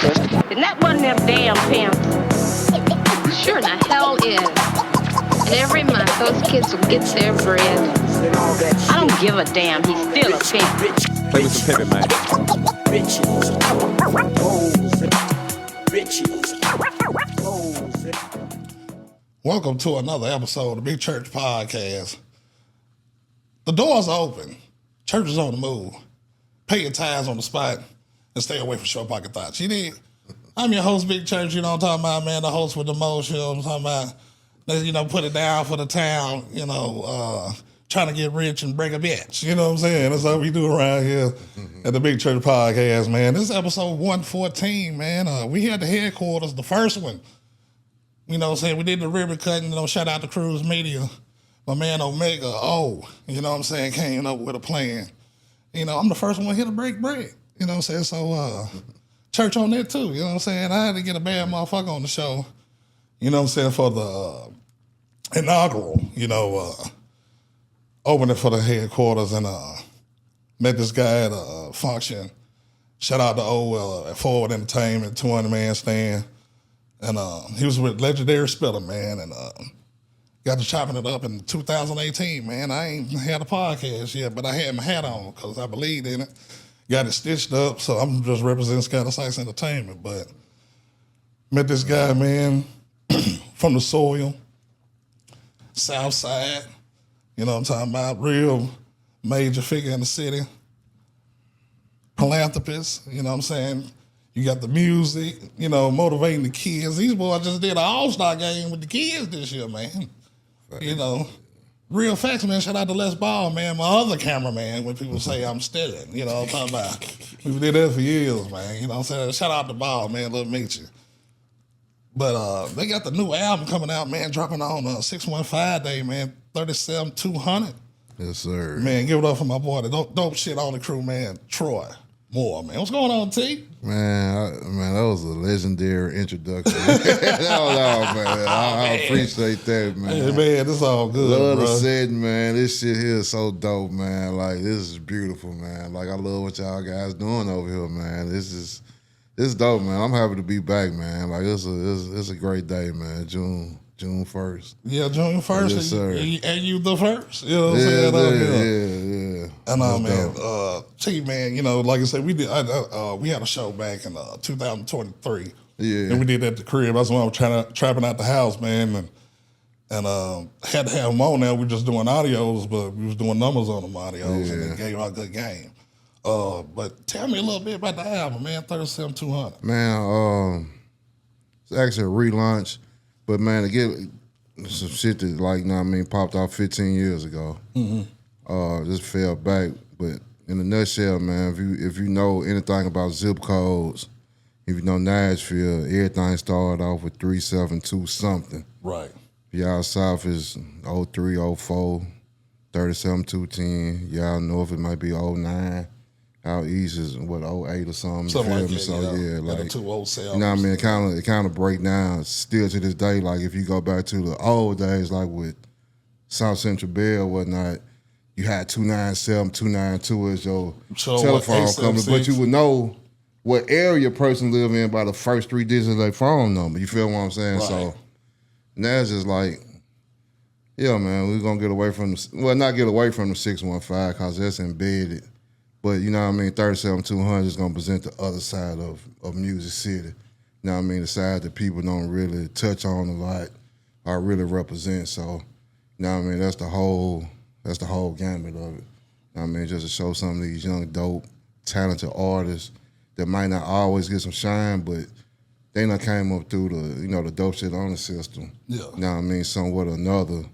And that wasn't them damn pimps. Sure the hell is. And every month those kids will get their bread. I don't give a damn. He's still a pimp. Play with some pimpin', man. Bitches. Welcome to another episode of the Big Church Podcast. The doors are open. Church is on the move. Pay your tithes on the spot and stay away from short pocket thoughts. I'm your host, Big Church. You know what I'm talking about, man? The host with the most. You know what I'm talking about? Put it down for the town. Trying to get rich and break a bitch. You know what I'm saying? That's how we do around here at the Big Church Podcast, man. This is episode 114, man. We had the headquarters, the first one. You know what I'm saying? We did the ribbon cutting, shout out to Cruise Media. My man Omega, you know what I'm saying, came up with a plan. I'm the first one here to break bread. You know what I'm saying? So, church on that too. You know what I'm saying? I had to get a bad motherfucker on the show. You know what I'm saying? For the inaugural, opening for the headquarters and met this guy at a function. Shout out to at Forward Entertainment, 200-man stand. And he was with Legendary Spiller, man, and got to chopping it up in 2018, man. I ain't had a podcast yet, but I had my hat on because I believed in it. Got it stitched up, so I'm just representing Scatter Sites Entertainment. But met this guy, man, from the soil, South Side. You know what I'm talking about? Real major figure in the city. Philanthropist, you know what I'm saying? You got the music, motivating the kids. These boys just did an all-star game with the kids this year, man. Real facts, man. Shout out to Les Ball, man, my other cameraman, when people say I'm stealing. You know what I'm talking about? We did that for years, man. You know what I'm saying? Shout out to Ball, man. Love to meet you. But they got the new album coming out, man, dropping on 615 day, man, 37,200. Yes, sir. Man, give it up for my boy, the dope shit on the crew, man, Troy Moore, man. What's going on, T? Man, that was a legendary introduction. I appreciate that, man. Hey, man, this all good, love bro. the setting, man. This shit here is so dope, man. Like, this is beautiful, man. Like, I love what y'all guys doing over here, man. This is dope, man. I'm happy to be back, man. Like, it's a great day, man. June 1st. Yeah, June 1st. Yes, sir. And you the first. You know what I'm saying? Yeah. And man, T, man, like I said, we had a show back in 2023. Yeah. And we did that at the crib. That's when I was trapping out the house, man. And had to have them on there. We just doing audios, but we was doing numbers on them audios and it gave out a good game. But tell me a little bit about the album, man, 37,200. Man, it's actually a relaunch. But man, to get some shit that popped out 15 years ago, just fell back. But in a nutshell, man, if you know anything about zip codes, if you know Nashville, everything started off with 372 something. Right. Y'all south is 03, 04, 37210. Y'all north it might be 09. Out east is 08 or something. Something like that, So like 207. You know what I mean? It kind of break down still to this day. Like if you go back to the old days, like with South Central Bell or whatnot, you had 297, 292 as your telephone company, but you would know what area a person live in by the first three digits of their phone number. You feel what I'm saying? Right. So now it's just like, yeah, man, we're gonna get away from not get away from the 615 because that's embedded. But you know what I mean, 37,200 is gonna present the other side of Music City. You know what I mean, the side that people don't really touch on a lot or really represent. So, you know what I mean, that's the whole gamut of it. You know what I mean, just to show some of these young, dope, talented artists that might not always get some shine, but they done came up through the dope shit on the system. Yeah. You know what I mean, somewhat or another,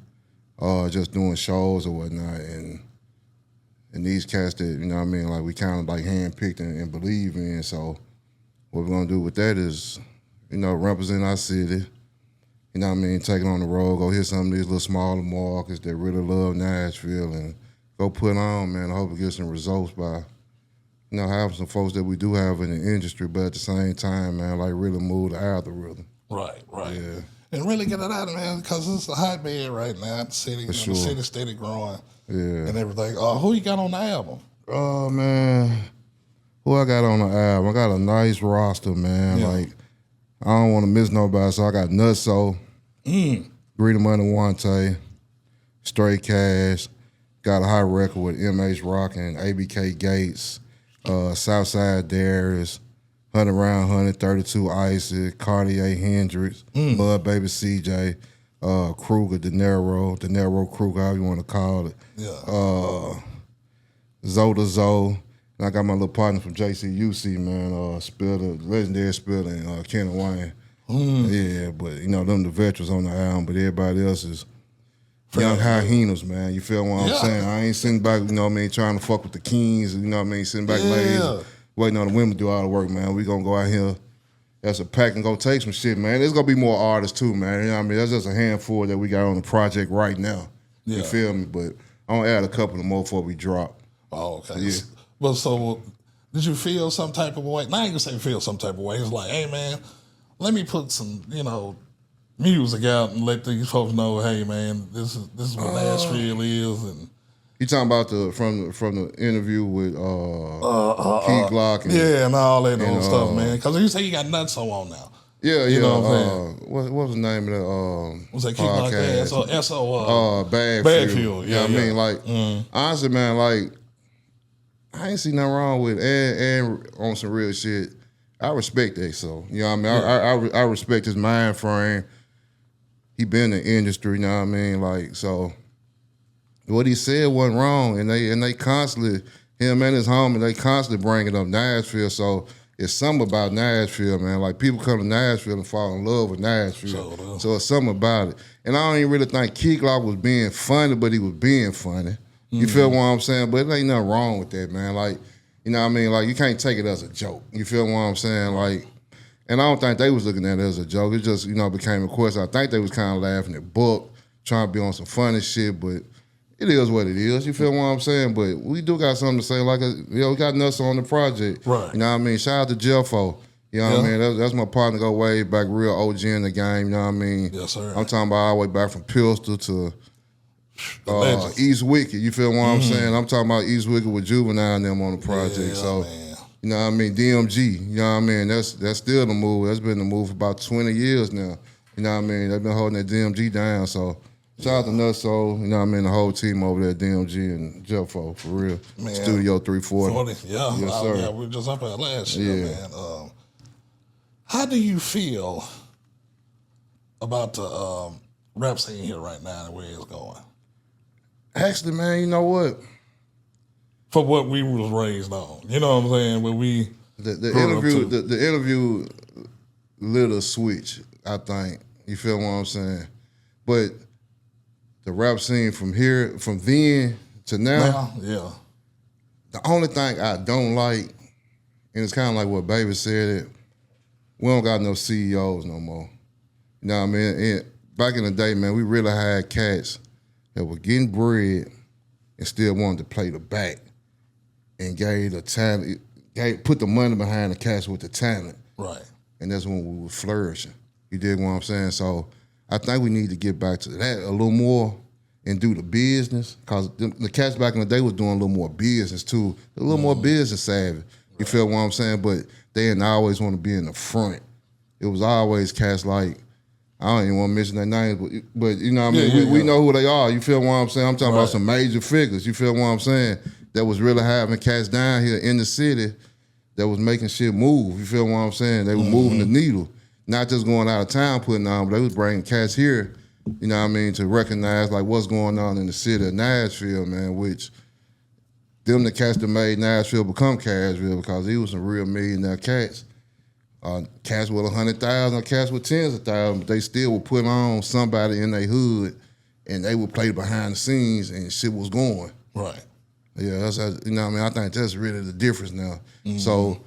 just doing shows or whatnot, and these cats that, you know what I mean, like we kind of like handpicked and believe in. So what we're gonna do with that is, represent our city. You know what I mean, take it on the road, go hit some of these little smaller markets that really love Nashville and go put on, man. I hope we get some results by, having some folks that we do have in the industry, but at the same time, man, like really move the algorithm. Right. Yeah. And really get it out, man, because it's a hotbed right now in the city. Sure. The city's steady growing. Yeah. And everything. Who you got on the album? Oh, man. Who I got on the album? I got a nice roster, man. Yeah. Like, I don't want to miss nobody, so I got Nutso, Greedy Money Wante, Straight Cash, got a high record with MH Rock and ABK Gates, Southside Darius, 100 Round 132 Icy, Cartier Hendrix, Mud Baby CJ, Kruger, De Niro Kruger, however you want to call it. Yeah. Zoda Zoe. And I got my little partner from JCUC, man, Spitter, legendary Spitter, and Kenny Wayne. Yeah, but, you know, them the veterans on the album, but everybody else is young hyenas, man. You feel what I'm saying? I ain't sitting back, you know what I mean, trying to fuck with the kings, you know what I mean, sitting back lazy, waiting on the women to do all the work, man. We gonna go out here as a pack and go take some shit, man. There's gonna be more artists too, man. You know what I mean? That's just a handful that we got on the project right now. You feel me? But I'm gonna add a couple of more before we drop. Oh, okay. Yeah. Well, so did you feel some type of way? Now I ain't gonna say feel some type of way. It's like, hey, man, let me put some, you know, music out and let these folks know, hey, man, this is what Nashville is. And you talking about from the interview with Key Glock and and all that old stuff, man. Because you say you got Nutso on now. You know what I'm saying? What was the name of that Was that Key Glock? Bad Fuel. Yeah, I mean, like, honestly, man, like, I ain't see nothing wrong with it. And on some real shit, I respect that. So, you know what I mean? I respect his mind frame. He been in the industry, you know what I mean? Like, so what he said wasn't wrong. And they constantly, him and his homie, they constantly bringing up Nashville. So it's something about Nashville, man. Like, people come to Nashville and fall in love with Nashville. So it's something about it. And I don't even really think Key Glock was being funny, but he was being funny. You feel what I'm saying? But there ain't nothing wrong with that, man. Like, you know what I mean? Like, you can't take it as a joke. You feel what I'm saying? Like, and I don't think they was looking at it as a joke. It just, you know, became a question. I think they was kind of laughing at Buck, trying to be on some funny shit, but it is what it is. You feel what I'm saying? But we do got something to say. Like, we got Nuts on the project. Right. You know what I mean? Shout out to Jeffo. You know what I mean? That's my partner, go way back, real OG in the game. You know what I mean? Yes, sir. I'm talking about all the way back from Pistol to East Wicked, you feel what I'm saying? I'm talking about East Wicked with Juvenile and them on the project. So, man. you know what I mean? DMG, you know what I mean? That's still the move. That's been the move for about 20 years now. You know what I mean? They've been holding that DMG down. So, shout out to Nutso, you know what I mean? The whole team over there, DMG and Jeffo, for real. Man. Studio 340. Yes, sir. Yeah, we were just up at last year, man. How do you feel about the rap scene here right now and where it's going? Actually, man, you know what? For what we was raised on, you know what I'm saying? When we the interview lit a switch, I think. You feel what I'm saying? But the rap scene from then to now, the only thing I don't like, and it's kind of like what Baby said, it we don't got no CEOs no more. You know what I mean? And back in the day, man, we really had cats that were getting bread and still wanted to play the back and gave the talent, put the money behind the cats with the talent. Right. And that's when we were flourishing. You dig what I'm saying? So I think we need to get back to that a little more and do the business, because the cats back in the day was doing a little more business too, a little more business savvy. You feel what I'm saying? But they didn't always want to be in the front. It was always cats like, I don't even want to mention their names, but you know what I mean? We know who they are. You feel what I'm saying? I'm talking about some major figures. You feel what I'm saying? That was really having cats down here in the city that was making shit move. You feel what I'm saying? They were moving the needle. Not just going out of town putting on, but they was bringing cats here, you know what I mean, to recognize like what's going on in the city of Nashville, man, which them the cats that made Nashville become Cashville, because he was some real millionaire cats. Cats with 100,000, cats with tens of thousands, but they still would put on somebody in their hood, and they would play behind the scenes, and shit was going. Right. Yeah, that's, you know what I mean? I think that's really the difference now. So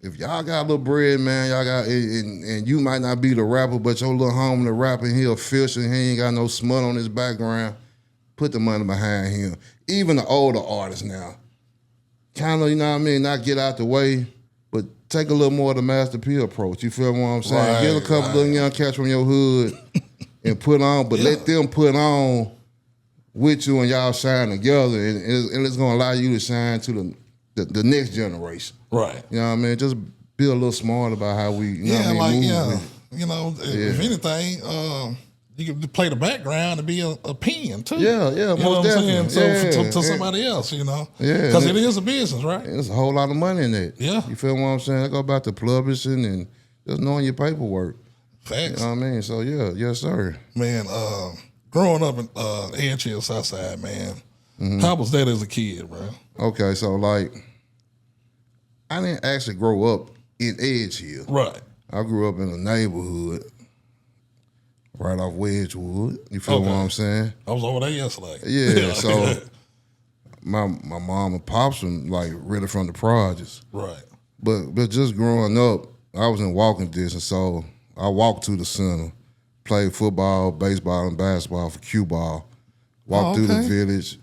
if y'all got a little bread, man, y'all got, and you might not be the rapper, but your little homie the rapper, he official, he ain't got no smut on his background, put the money behind him. Even the older artists now, kind of, you know what I mean, not get out the way, but take a little more of the Master P approach. You feel what I'm saying? Right, Get a couple little young cats from your hood and put on, but let them put on with you and y'all shine together, and it's gonna allow you to shine to the next generation. Right. You know what I mean? Just be a little smart about how we, you know what I mean, move. You know, if anything, you can play the background and be a pen too. Yeah, you know most what I'm definitely. saying? So Yeah, to somebody else, you know. Yeah. Because it is a business, right? There's a whole lot of money in it. Yeah. You feel what I'm saying? I go about the publishing and just knowing your paperwork. Facts. You know what I mean? So yeah, yes, sir. Man, growing up in Edge Hill, Southside, man, how was that as a kid, bro? Okay, so like, I didn't actually grow up in Edge Hill. Right. I grew up in a neighborhood right off Wedgewood. You feel what I'm saying? I was over there yesterday. Yeah, so my mom and pops were like really from the projects. Right. But just growing up, I was in walking distance, so I walked to the center, played football, baseball, and basketball for cue ball. Walked through the village,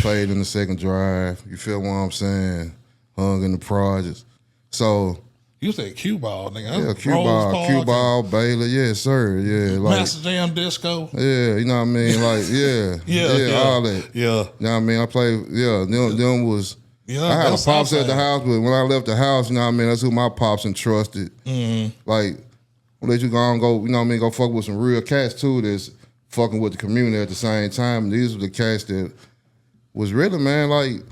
played in the second drive. You feel what I'm saying? Hung in the projects. So you said cue ball, nigga. yeah, cue ball, Baylor, yes sir, yeah, like Master Jam Disco. yeah, you know what I mean, like yeah, all that. Yeah, you know what I mean. I played, them was. Yeah, I had a pops at the house, but when I left the house, you know what I mean, that's who my pops entrusted. Like, we'll let you go and go, you know what I mean, go fuck with some real cats too that's fucking with the community at the same time. And these were the cats that was really, man, like,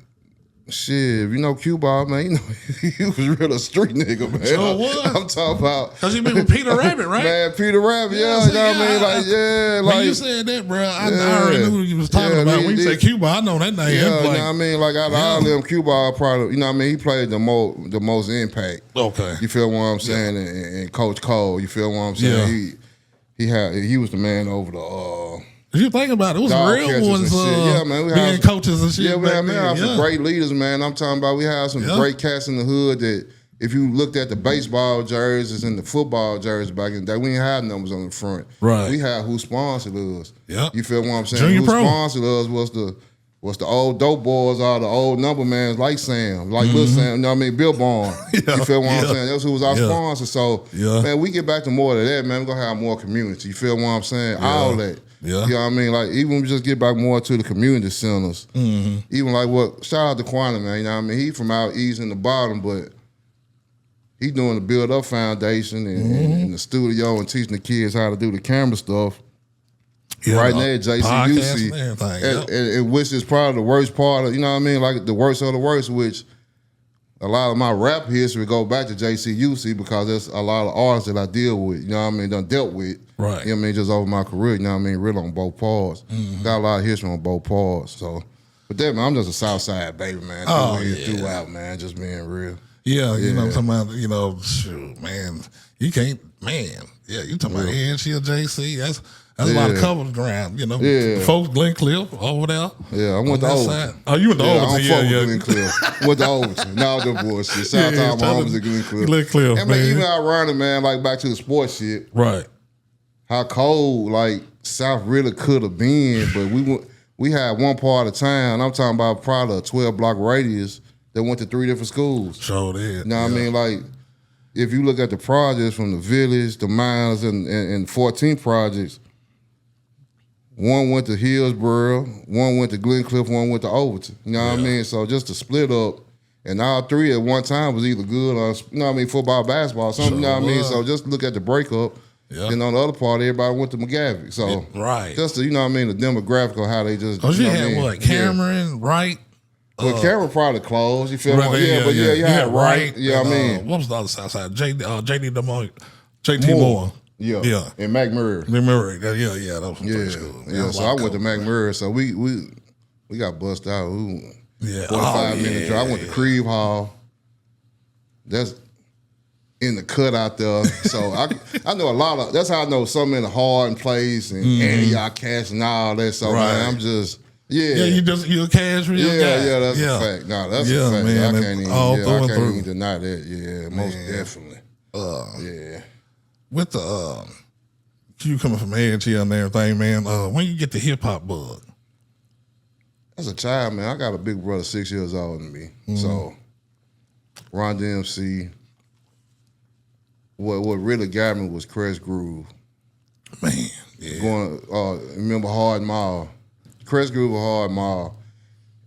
shit, if you know Q-Ball, man, you know, he was really a street nigga, man. Sure was. I'm talking about. Because he been with Peter Rabbit, right? Man, Peter Rabbit, yeah, you know what I mean? Like, yeah, like. When you said that, bro, I already knew what you was talking about. When you say Q-Ball, I know that name. Yeah, like, you know what I mean? Like, out of all them, Q-Ball probably, you know what I mean? He played the most impact. Okay. You feel what I'm saying? And Coach Cole, you feel what I'm saying? He was the man over the if you think about it, it was real ones man, we being coaches and shit. Yeah, we had some great leaders, man. I'm talking about we had some great cats in the hood that if you looked at the baseball jerseys and the football jerseys back in the day, we didn't have numbers on the front. Right. We had who sponsored us. Yeah. You feel what I'm saying? Junior who Pro. sponsored us was the old dope boys or the old number mans like Sam, like Lil Sam, you know what I mean? Bill Bond. You feel what I'm saying? That's who was our sponsor. So, man, we get back to more of that, man. We're going to have more community. You feel what I'm saying? All that. Yeah. You know what I mean? Like, even when we just get back more to the community centers, even like shout out to Quanah, man, you know what I mean? He from out east in the bottom, but he doing the Build Up Foundation and the studio and teaching the kids how to do the camera stuff. Yeah, right now at JCUC, and which is probably the worst part of, you know what I mean? Like the worst of the worst, which a lot of my rap history go back to JCUC because there's a lot of artists that I deal with, you know what I mean, done dealt with. Right. You know what I mean, just over my career, you know what I mean, really on both parts. Got a lot of history on both parts. So, but that, man, I'm just a Southside baby, man. Throughout, man, just being real. Yeah, you know what I'm talking about, you know, shoot, man, you can't, man. Yeah, you talking about Edge Hill, JC, that's a lot of cover ground, you know. Yeah. Folks, Glen Cliff over there. Yeah, I went to Overton. Oh, you went to Overton, I don't fuck with Glen Cliff. Went to Overton. Now the bullshit. Shout out to all my homies at Glen Cliff. Glen Cliff, and man, even ironic, man, like back to the sports shit. Right. How cold, like, South really could have been, but we had one part of town, I'm talking about probably a 12-block radius that went to 3 different schools. Sure did. You know what I mean? Like, if you look at the projects from the village, the mines, and 14 projects, one went to Hillsborough, one went to Glen Cliff, one went to Overton. You know what I mean? So just to split up, and all 3 at one time was either good or, you know what I mean, football, basketball, something, you know what I mean? So just look at the breakup. Yeah. And on the other part, everybody went to McGavick. So just to, you know what I mean, the demographic of how they just. Oh, you had what? Cameron, Wright? Well, Cameron probably closed. You feel me? Yeah, you had Wright. Yeah, I mean. What was the other side? JT Moore. Yeah. And McMurray. McMurray. Yeah, that was from school. Yeah, so I went to McMurray. So we got bust out. 45-minute drive. I went to Creve Hall. That's in the cut out there. So I know a lot of, that's how I know so many hard plays and Antioch Cash and all that. So man, I'm just, you're a cash real guy. Yeah, that's a fact. No, that's a fact. Man, I can't even deny that. Yeah, most definitely. With the you coming from Edge here and everything, man, when you get the hip hop bug? As a child, man, I got a big brother 6 years older than me. So Ron DMC. What really got me was Crest Groove. Man, remember Hard Mall. Crest Groove or Hard Mall.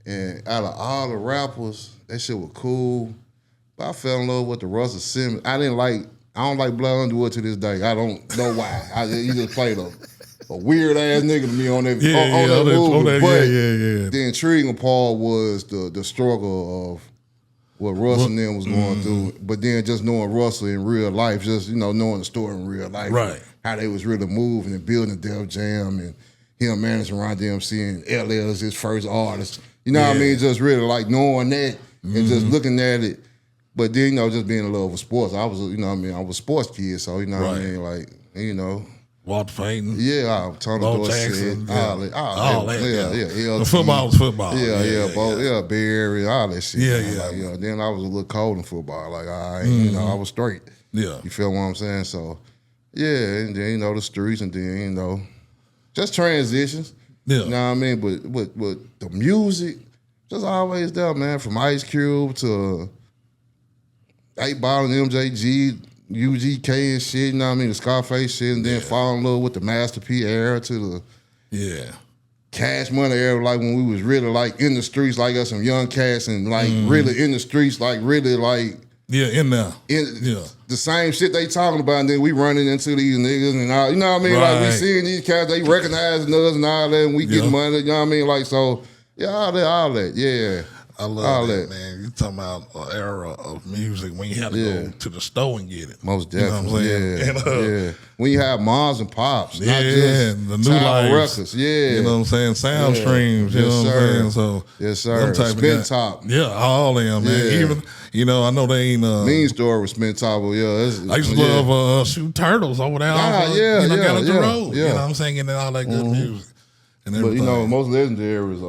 And out of all the rappers, that shit was cool. But I fell in love with the Russell Simmons. I don't like Blood Underwood to this day. I don't know why. He just played a weird ass nigga to me on that movie. But the intriguing part was the struggle of what Russell and them was going through. But then just knowing Russell in real life, just knowing the story in real life, right? How they was really moving and building Def Jam and him managing Run DMC and LL as his first artist. You know what I mean? Just really like knowing that and just looking at it. But then, just being in love with sports. I was, I was a sports kid, so what I mean? Like, Walter Payton. Yeah, Tony Dorsett. All that. The football was football. Barry, all that shit. Then I was a little cold in football. Like, I was straight. Yeah. You feel what I'm saying? So, and then, the streets, and then, just transitions. Yeah. You know what I mean? But the music, just always there, man. From Ice Cube to 8 Ball and MJG, UGK and shit, you know what I mean? The Scarface shit, and then fall in love with the Master P era to the Cash Money era, like when we was really like in the streets, like us some young cats and like really in the streets, like really like in there. The same shit they talking about, and then we running into these niggas and all, you know what I mean? Right. Like we seeing these cats, they recognizing us and all that, and we getting money, you know what I mean? Like, so, all that, yeah. I love that, man. You talking about an era of music when you had to go to the store and get it. Most definitely, you know what I'm saying? And, when you have moms and pops, not just the new life records, you know what I'm saying? Sound streams, you know what I'm saying? So yes, sir. Spin Top, all them, man. Even I know they ain't Mean Story with Spin Top, but I used to love Shoot Turtles over there. Got the road. You know what I'm saying? And all that good music. But most legendary was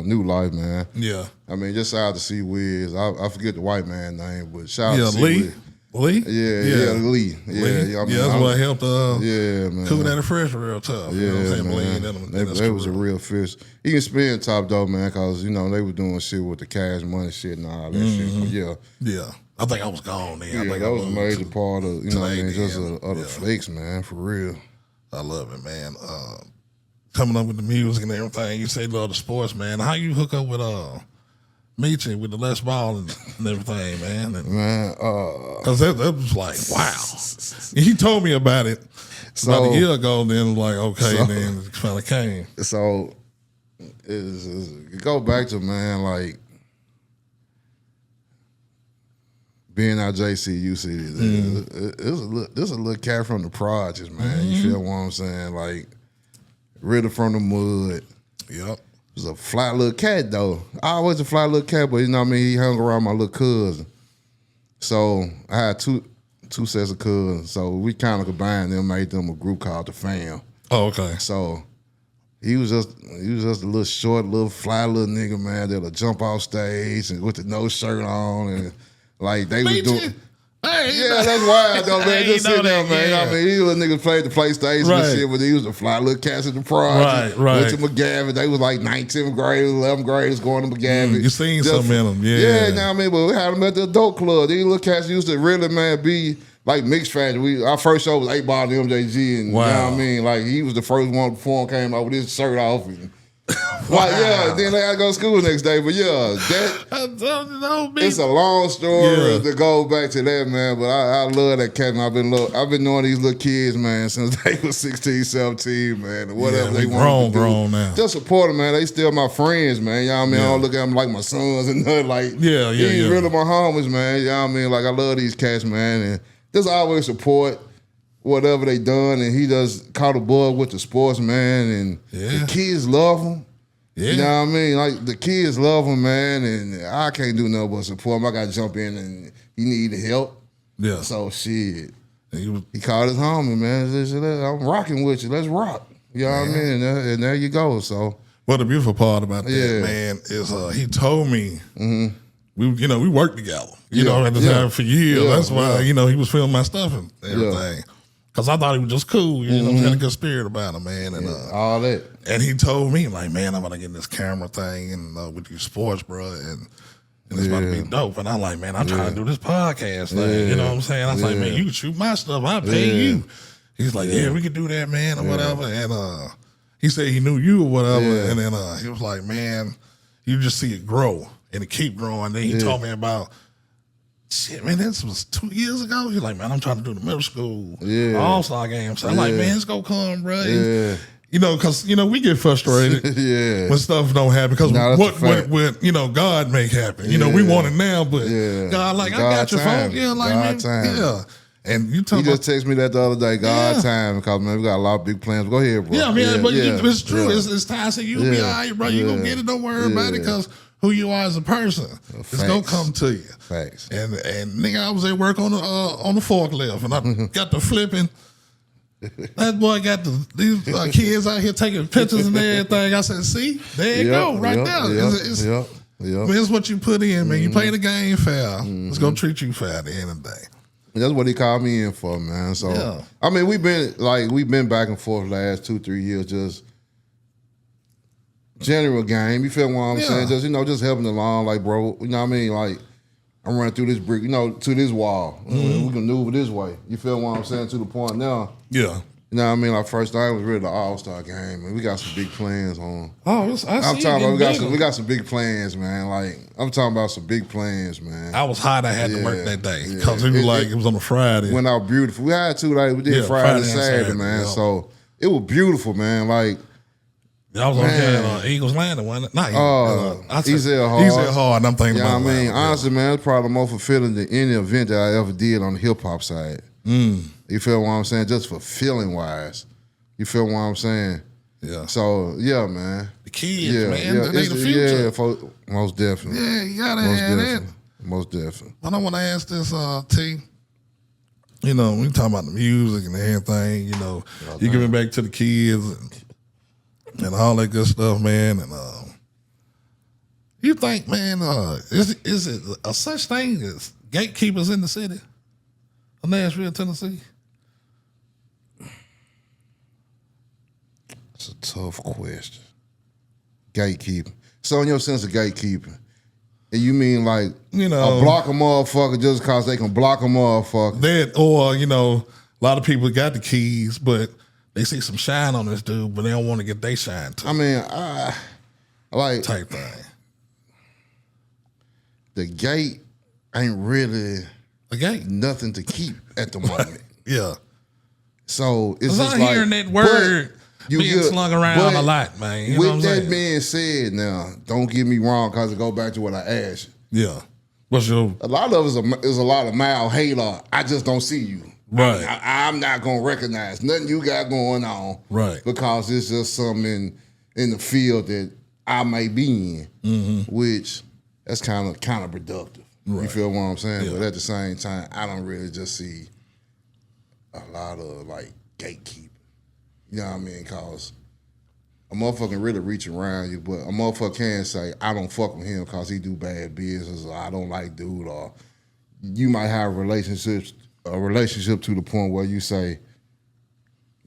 New Life, man. Yeah. I mean, just out to see Wiz. I forget the white man name, but shout out to Lee. Lee? Yeah, Lee. Yeah, I mean, that's what helped man. Cool Daddy Fresh real tough. Yeah, you know what I'm man. They was a real fish. Even Spin Top, though, man, because, they were doing shit with the Cash Money shit and all that shit. But yeah. I think I was gone then. I think that was a major part of, just of the flex, man, for real. I love it, man. Coming up with the music and everything. You say you love the sports, man. How you hook up with Meechie with the Les Ball and everything, man? Because that was like, wow. He told me about it about a year ago, then like, then it finally came. So it go back to, man, like being out JCU city. This a little cat from the projects, man. You feel what I'm saying? Like, Ritter from the mud. Yep. Was a fly little cat though. I always a fly little cat, but you know what I mean? He hung around my little cousin. So I had two sets of cousins. So we kind of combined them, made them a group called the Fam. Oh, okay. So he was just a little short, little fly little nigga, man, that'll jump off stage and with the no shirt on and like they was doing. That's wild though, man. Just sitting there, man. I mean, these little niggas played the PlayStation and shit, but he was a fly little cats in the project. Right. Went to McGavin. They was like 19th grade, 11th graders going to McGavin. You seen some in them, Yeah, you know what I mean? But we had them at the adult club. These little cats used to really, man, be like mixed factory. Our first show was 8 Ball and MJG, and you know what I mean? Like, he was the first one before him came out with his shirt off and then they had to go to school the next day. But it's a long story to go back to that, man. But I love that cat, man. I've been knowing these little kids, man, since they was 16, 17, man. And whatever they want to do. Grown now. Just support them, man. They still my friends, man. You know what I mean? I don't look at them like my sons and nothing. Like, these really my homies, man. You know what I mean? Like, I love these cats, man. And just always support whatever they done, and he just caught a bug with the sports, man, and the kids love him. Yeah. You know what I mean? Like, the kids love him, man, and I can't do nothing but support him. I got to jump in, and he needed help. Yeah. So, shit. He called his homie, man. He said, I'm rocking with you. Let's rock. You know what I mean? And there you go. So. Well, the beautiful part about that, man, is he told me, we worked together, you know, at the time for years. That's why, he was filming my stuff and everything. Because I thought he was just cool, you know, had a good spirit about him, man. And all that. And he told me, like, man, I'm going to get in this camera thing and with you sports, bro, and it's about to be dope. And I'm like, man, I'm trying to do this podcast thing, you know what I'm saying? I was like, man, you can shoot my stuff, I'll pay you. He's like, we can do that, man, or whatever. And he said he knew you or whatever. And then he was like, man, you just see it grow and it keep growing. Then he told me about, shit, man, this was 2 years ago. He's like, man, I'm trying to do the middle school all-star game. So I'm like, man, it's gonna come, bro. Yeah. You know, because, you know, we get frustrated when stuff don't happen. Because what you know, God make happen. You know, we want it now, but God, like, I got your phone. Yeah, like, man, yeah. And you he just texted me that the other day, God time, because, man, we got a lot of big plans. Go ahead, bro. Yeah, man, but it's true. It's time. So you'll be all right, bro. You gonna get it. Don't worry about it, because who you are as a person, it's gonna come to you. Facts. And nigga, I was at work on the forklift, and I got the flipping. That boy got these kids out here taking pictures and everything. I said, see, there you go, right there. It's what you put in, man. You play the game fair. It's gonna treat you fair at the end of the day. That's what he called me in for, man. So I mean, we've been back and forth last 2-3 years, just general game. You feel what I'm saying? Just, you know, just helping along, like, bro. You know what I mean? Like, I'm running through this brick, you know, to this wall. We can maneuver this way. You feel what I'm saying? To the point now. Yeah. You know what I mean? Like, first night was really the All-Star game, and we got some big plans on. I'm talking about we got some big plans, man. Like, I'm talking about some big plans, man. I was hot. I had to work that day because it was on a Friday. Went out beautiful. We had to, like, we did Friday and Saturday, man. Yeah. So it was beautiful, man. Like, I was on here Eagles Landing, wasn't it? Not Ezel Hard. Ezel Hard, I'm thinking about it. I mean, honestly, man, it's probably more fulfilling than any event that I ever did on the hip-hop side. You feel what I'm saying? Just fulfilling-wise. You feel what I'm saying? Yeah. So, yeah, man. The kids, man, they the future. Yeah, most definitely. Yeah, you got to have that. Most definitely. I don't want to ask this, T. You know, we talking about the music and everything, you know, you giving back to the kids and all that good stuff, man. And you think, man, is it a such thing as gatekeepers in the city of Nashville, Tennessee? It's a tough question. Gatekeeping. So in your sense of gatekeeping, and you mean like, you know, block a motherfucker just because they can block a motherfucker? That, or, you know, a lot of people got the keys, but they see some shine on this dude, but they don't want to get their shine too. I mean, I like type thing. The gate ain't really a gate. Nothing to keep at the moment. Yeah. So it's just like hearing that word being slung around a lot, man. You know with that being said, now don't get me wrong, because it go back to what I asked you. Yeah. What's your? A lot of it is a lot of mild hate. I just don't see you. Right. I'm not gonna recognize nothing you got going on. Right. Because it's just something in the field that I may be in, which that's kind of counterproductive. Right. You feel what I'm saying? Yeah. But at the same time, I don't really just see a lot of like gatekeeping. You know what I mean? Because a motherfucker really reach around you, but a motherfucker can say, I don't fuck with him because he do bad business, or I don't like dude, or you might have a relationship to the point where you say,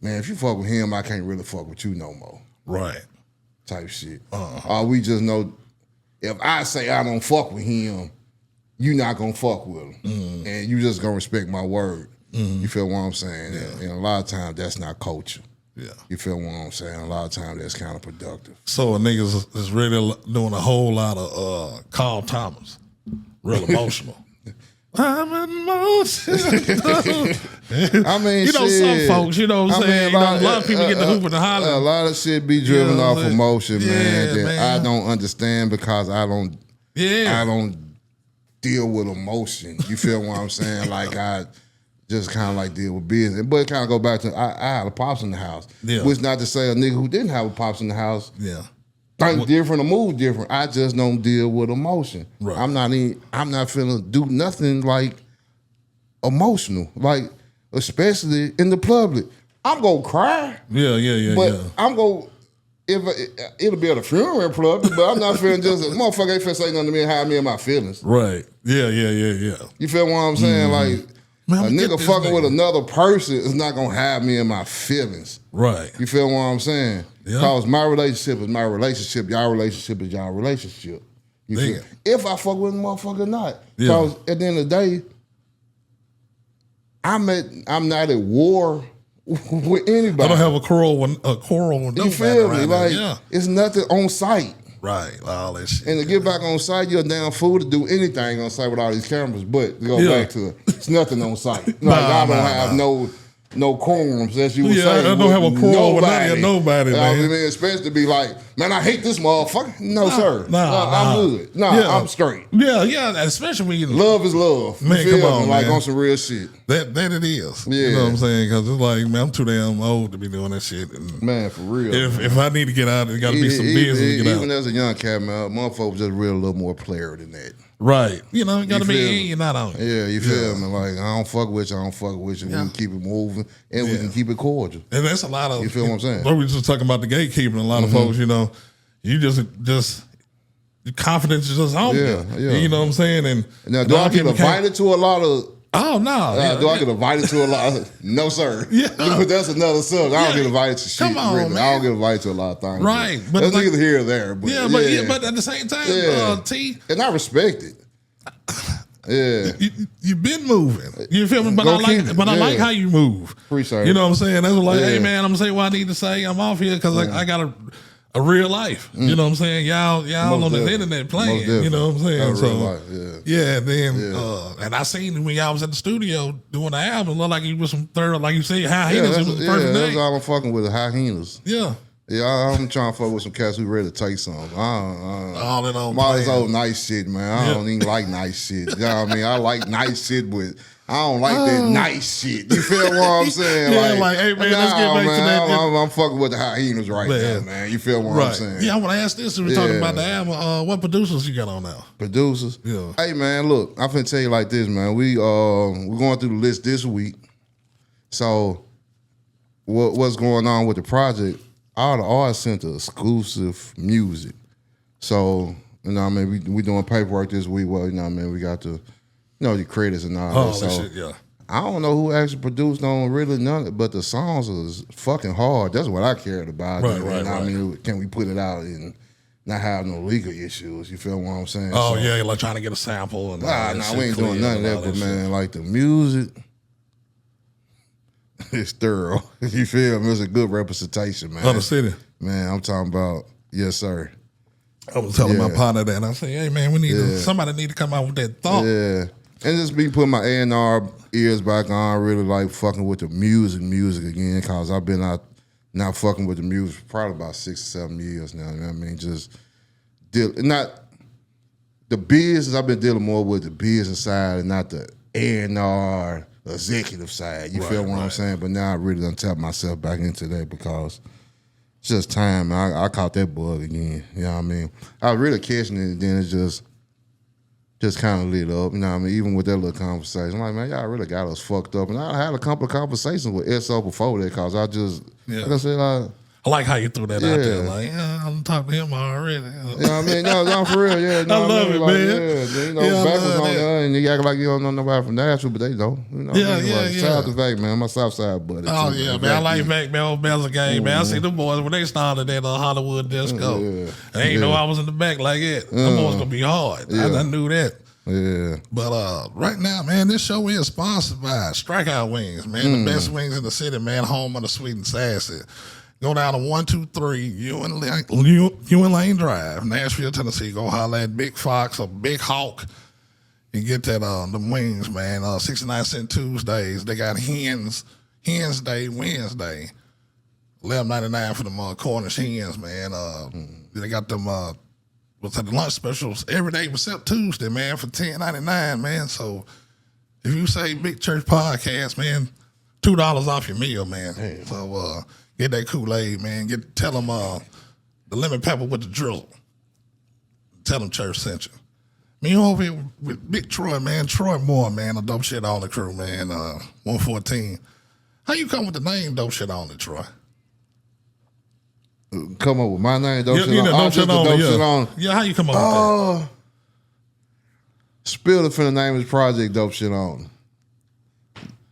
man, if you fuck with him, I can't really fuck with you no more. Right. Type shit. Or we just know, if I say I don't fuck with him, you not gonna fuck with him. And you just gonna respect my word. You feel what I'm saying? Yeah. And a lot of times that's not culture. Yeah. You feel what I'm saying? A lot of times that's kind of productive. So a niggas is really doing a whole lot of Carl Thomas. Real emotional. I'm emotional. I mean, you know, some folks, you know what I'm saying? A lot of people get the hoop and the holler. A lot of shit be driven off emotion, man, that I don't understand because I don't deal with emotion. You feel what I'm saying? Like, I just kind of like deal with business. But it kind of go back to, I had a pops in the house. Yeah. Which not to say a nigga who didn't have a pops in the house think different or move different. I just don't deal with emotion. Right. I'm not finna do nothing like emotional. Like, especially in the public. I'm gonna cry. But I'm gonna, it'll be at a funeral in public, but I'm not feeling just, motherfucker ain't finna say nothing to me and hide me in my feelings. Right. Yeah. You feel what I'm saying? Like, man, a nigga fucking with another person is not gonna have me in my feelings. Right. You feel what I'm saying? Yeah. Because my relationship is my relationship, y'all relationship is y'all relationship. You feel? If I fuck with a motherfucker or not. Because at the end of the day, I'm not at war with anybody. I don't have a quarrel with nobody. You feel me? Like, it's nothing on site. Right, all that shit. And to get back on site, you're a damn fool to do anything on site with all these cameras. But to go back to it, it's nothing on site. Like, I don't have no quorums, as you would say. I don't have a quorum with nobody, man. I mean, especially to be like, man, I hate this motherfucker. No, sir. I'm good. I'm straight. Yeah, especially when you... Love is love. Man, you feel come on, me? man. Like on some real shit. That it is. Yeah. You know what I'm saying? Because it's like, man, I'm too damn old to be doing that shit. And man, for real. If I need to get out, it got to be some business to get out. Even as a young cat, man, motherfuckers just real a little more player than that. Right. You know, it got to be in, you're not on it. Yeah, you feel me? Like, I don't fuck with you, We can keep it moving, and we can keep it cordial. And that's a lot of... You feel what I'm saying? We were just talking about the gatekeeping. A lot of folks, you know, you just confidence is just on you. You know what I'm saying? And now, do I get invited to a lot of... Oh, no. Do I get invited to a lot of... No, sir. Yeah. That's another subject. I don't get invited to shit. Come on, really. man. I don't get invited to a lot of things. Right. But that's neither here or there. But but at the same time, T... And I respect it. Yeah, you've been moving. You feel me? But I like how you move. Appreciate it. You know what I'm saying? That's like, hey man, I'm gonna say what I need to say. I'm off here because I got a real life. You know what I'm saying? Y'all on the internet playing. You know what I'm saying? So and I seen when y'all was at the studio doing the album, it looked like you was some third, like you say, high heels. It was the perfect that's name. all I'm fucking with, the high heels. Yeah. Yeah, I'm trying to fuck with some cats who ready to take some. All in on all this old nice shit, man. I don't even like nice shit. You know what I mean? I like nice shit, but I don't like that nice shit. You feel what I'm saying? Hey man, let's get back to that. I'm fucking with the hyenas right now, man. You feel what I'm saying? Yeah, I want to ask this. We were talking about the album. What producers you got on now? Producers? Yeah. Hey man, look, I'm finna tell you like this, man. We're going through the list this week. So what's going on with the project? All the artists sent the exclusive music. So, you know what I mean? We doing paperwork this week. Well, you know what I mean? We got the credits and all that. So, shit, yeah. I don't know who actually produced on really none of it, but the songs is fucking hard. That's what I cared about. Right. I mean, can we put it out and not have no legal issues? You feel what I'm saying? Oh, so, yeah, like trying to get a sample. And we ain't doing none of that, but man, like the music... It's thorough. You feel me? It's a good representation, man. Of the city. Man, I'm talking about, yes, sir. I was telling my partner that, and I said, hey, man, we need somebody need to come out with that thought. Yeah. And just be putting my A&R ears back on, really like fucking with the music again, because I've been out now fucking with the music for probably about 6 or 7 years now. You know what I mean? Just not the business, I've been dealing more with the business side and not the A&R executive side. You feel what I'm saying? But now I really done tap myself back into that because it's just time. I caught that bug again. You know what I mean? I was really catching it, and then it just kind of lit up. You know what I mean? Even with that little conversation, I'm like, man, y'all really got us fucked up. And I had a couple of conversations with SO before that because I just, like I said, I like how you threw that out there. Like, I'm talking to him already. You know what I mean? No, for real. Yeah, I love it, man. Back was on there, and you act like you don't know nobody from Nashville, but they know. You know Shout out to Vac, man. My South Side buddy. Oh, yeah, man. I like Vac, man. Old Bells game, man. I see them boys when they started at Hollywood Disco. They ain't know I was in the back like that. Them boys gonna be hard. I knew that. Yeah. But right now, man, this show is sponsored by Strikeout Wings, man. The best wings in the city, man. Home of the sweet and sassy. Go down to 123 Ewan Lane Drive, Nashville, Tennessee. Go holler at Big Fox or Big Hawk. You get that them wings, man. 69-cent Tuesdays. They got Hens Day, Wednesday. $11.99 for them Cornish hens, man. They got them the lunch specials every day except Tuesday, man, for $10.99, man. So if you say Big Church Podcast, man, $2 off your meal, man. Hey. So get that Kool-Aid, man. Tell them the lemon pepper with the drizzle. Tell them Church sent you. Me over here with Big Troy, man. Troy Moore, man. The Dope Shit On the crew, man. 114. How you come with the name Dope Shit On the Troy? Come up with my name, Dope Shit On. Dope Shit On. Yeah, how you come up with that? Spilled it for the name of his project, Dope Shit On.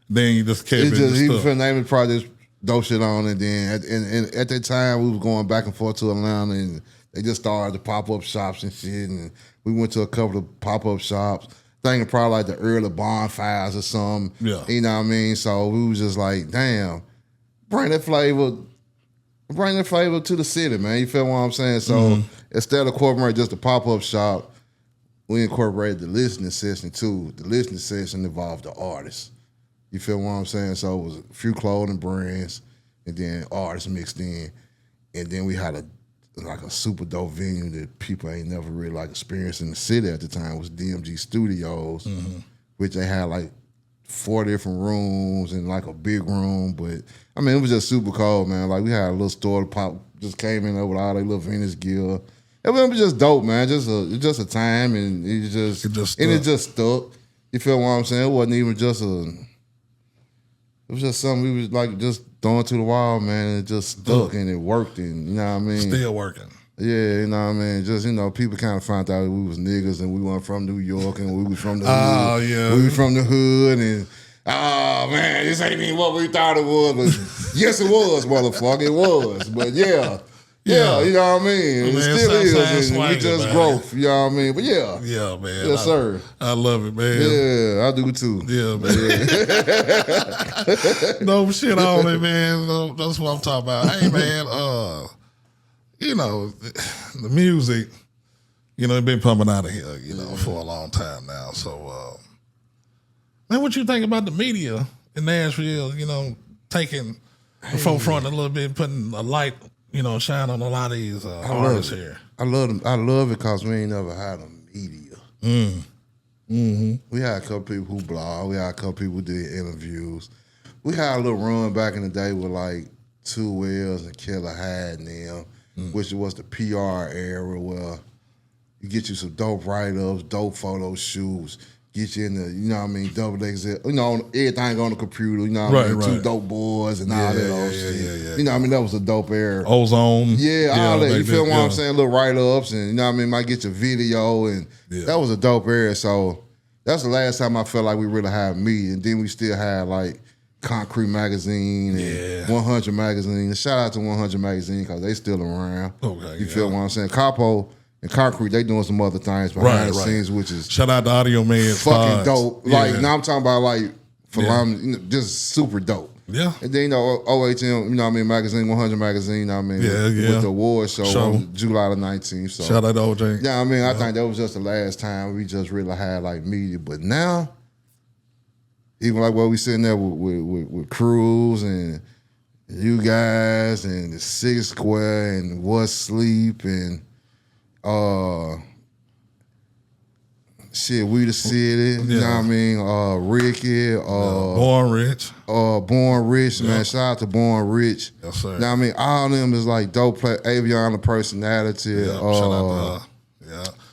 Then you just kept it. He was for the name of the project, Dope Shit On, and then at that time we was going back and forth to Atlanta, and they just started the pop-up shops and shit, and we went to a couple of pop-up shops, thinking probably like the early bonfires or something. Yeah. You know what I mean? So we was just like, damn, bring that flavor bring the flavor to the city, man. You feel what I'm saying? So instead of incorporating just a pop-up shop, we incorporated the listening session too. The listening session involved the artists. You feel what I'm saying? So it was a few clothing brands and then artists mixed in. And then we had a super dope venue that people ain't never really like experienced in the city at the time. It was DMG Studios, which they had like 4 different rooms and like a big room. But I mean, it was just super cold, man. Like we had a little store to pop, just came in there with all their little vintage gear. It was just dope, man. Just a time, and it just stuck. You feel what I'm saying? It wasn't even just it was just something we was like just throwing to the wall, man, and it just stuck and it worked, and you know what I mean? Still working. Yeah, you know what I mean? Just, people kind of found out we was niggas and we weren't from New York and we was from the hood. Oh, yeah. We was from the hood and, oh, man, this ain't even what we thought it was. But yes, it was, motherfucker. It was. But yeah. Yeah, you know what I mean? It still is, and we just growth, you know what I mean? But yeah. Yeah, man. Yes, sir. I love it, man. Yeah, I do too. Yeah, man. No shit on it, man. That's what I'm talking about. Hey, man, the music, it's been pumping out of here, for a long time now. So, man, what you think about the media in Nashville, taking the forefront a little bit, putting a light, shine on a lot of these artists here? I love them. I love it because we ain't never had a media. We had a couple people who blog. We had a couple people who did interviews. We had a little run back in the day with like 2 Wells and Killer Hyde and them, which was the PR era where you get you some dope write-ups, dope photo shoots, get you in the, double XL, everything on the computer, 2 dope boys and all that old shit. Yeah. That was a dope era. Ozone. Yeah, all that. You feel what I'm saying? Little write-ups and, might get your video and that was a dope era. So that's the last time I felt like we really had media. And then we still had like Concrete Magazine and 100 Magazine. Shout out to 100 Magazine because they still around. Okay, you feel what I'm saying? Capo and Concrete, they doing some other things behind the scenes, which is shout out to Audio Man. Fucking dope. Like, now I'm talking about like just super dope. Yeah. And then, OHM, Magazine, 100 Magazine, with the award show on July the 19th. So, shout out to OJ. Yeah, I think that was just the last time we just really had like media. But now, even like what we sitting there with Cruz and you guys and the 6 Square and What's Sleep and We the City, you know what I mean? Ricky, Born Rich. Born Rich, man. Shout out to Born Rich. Yes, sir. You know what I mean? All of them is like dope play, Aviana personality. Shout out to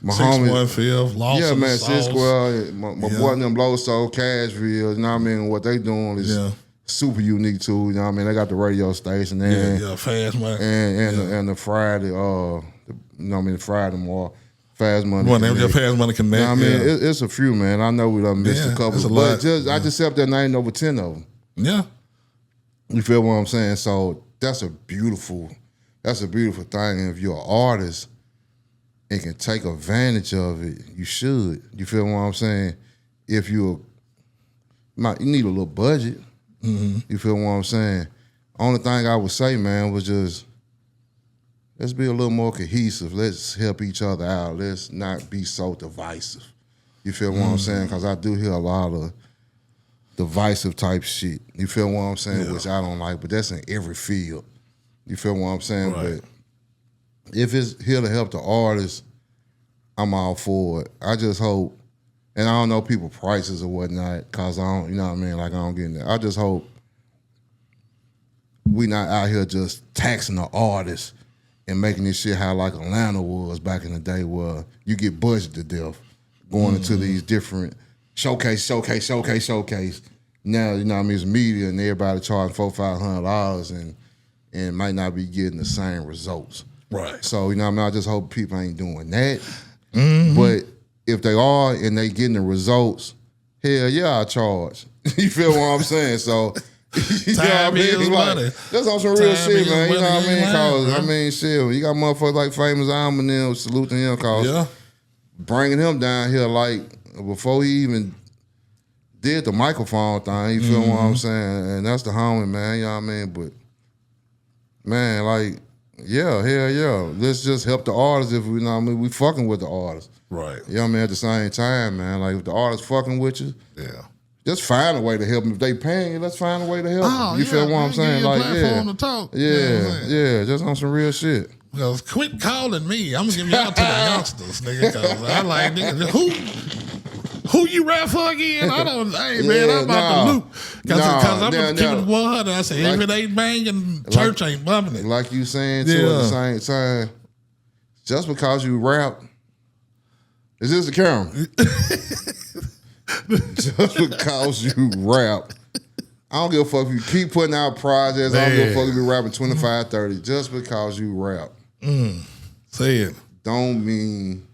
my 615, Lost yeah, in man, the 6 Sauce. Square, my boy them Low Soul, Cashville, you know what I mean? What they doing is super unique too, you know what I mean? They got the radio station and Fast Money. And the Friday, the Friday more Fast Money. One name just Fast Money Connect. You know what I mean? It's a few, man. I know we done missed a couple, it's a but lot. I just said that there ain't over 10 of them. Yeah. You feel what I'm saying? So that's a beautiful thing. And if you're an artist and can take advantage of it, you should. You feel what I'm saying? If you need a little budget, you feel what I'm saying? Only thing I would say, man, was just let's be a little more cohesive. Let's help each other out. Let's not be so divisive. You feel what I'm saying? Because I do hear a lot of divisive type shit. You feel what I'm saying? Which I don't like, but that's in every field. You feel what I'm saying? Right. But if it's here to help the artist, I'm all for it. I just hope, and I don't know people prices or whatnot, cause I don't, you know what I mean? Like I don't get in there. I just hope we not out here just taxing the artist and making this shit how like Atlanta was back in the day, where you get budget to death going into these different showcase. Now, you know what I mean, it's media and everybody charging $400-$500 and might not be getting the same results. Right. So, you know what I mean, I just hope people ain't doing that. But if they are and they getting the results, hell yeah, I charge. You feel what I'm saying? So, you know what I mean? Like, that's on some real shit, man. You know what I mean? Cause shit, you got motherfuckers like Famous Alm and them, salute to him, cause bringing him down here, like, before he even did the microphone thing, you feel what I'm saying? And that's the homie, man, you know what I mean? But Man, like, yeah, hell yeah. Let's just help the artists if we know what I mean, we fucking with the artists. Right. You know what I mean? At the same time, man, like if the artist fucking with you, Yeah. just find a way to help them. If they paying you, let's find a way to help them. You feel what I'm saying? Like, yeah. To talk. Yeah, just on some real shit. Because quit calling me. I'm gonna give y'all to the youngsters, nigga. Cause I like nigga. Who you rap for again? I don't. Hey man, I'm about to loop. Cause I'm gonna keep it 100. I say if it ain't banging, church ain't bumping it. Like you saying too at the same time. Just because you rap, is this the camera? Just because you rap. I don't give a fuck if you keep putting out projects. I don't give a fuck if you rapping 25, 30. Just because you rap. Say it. Don't mean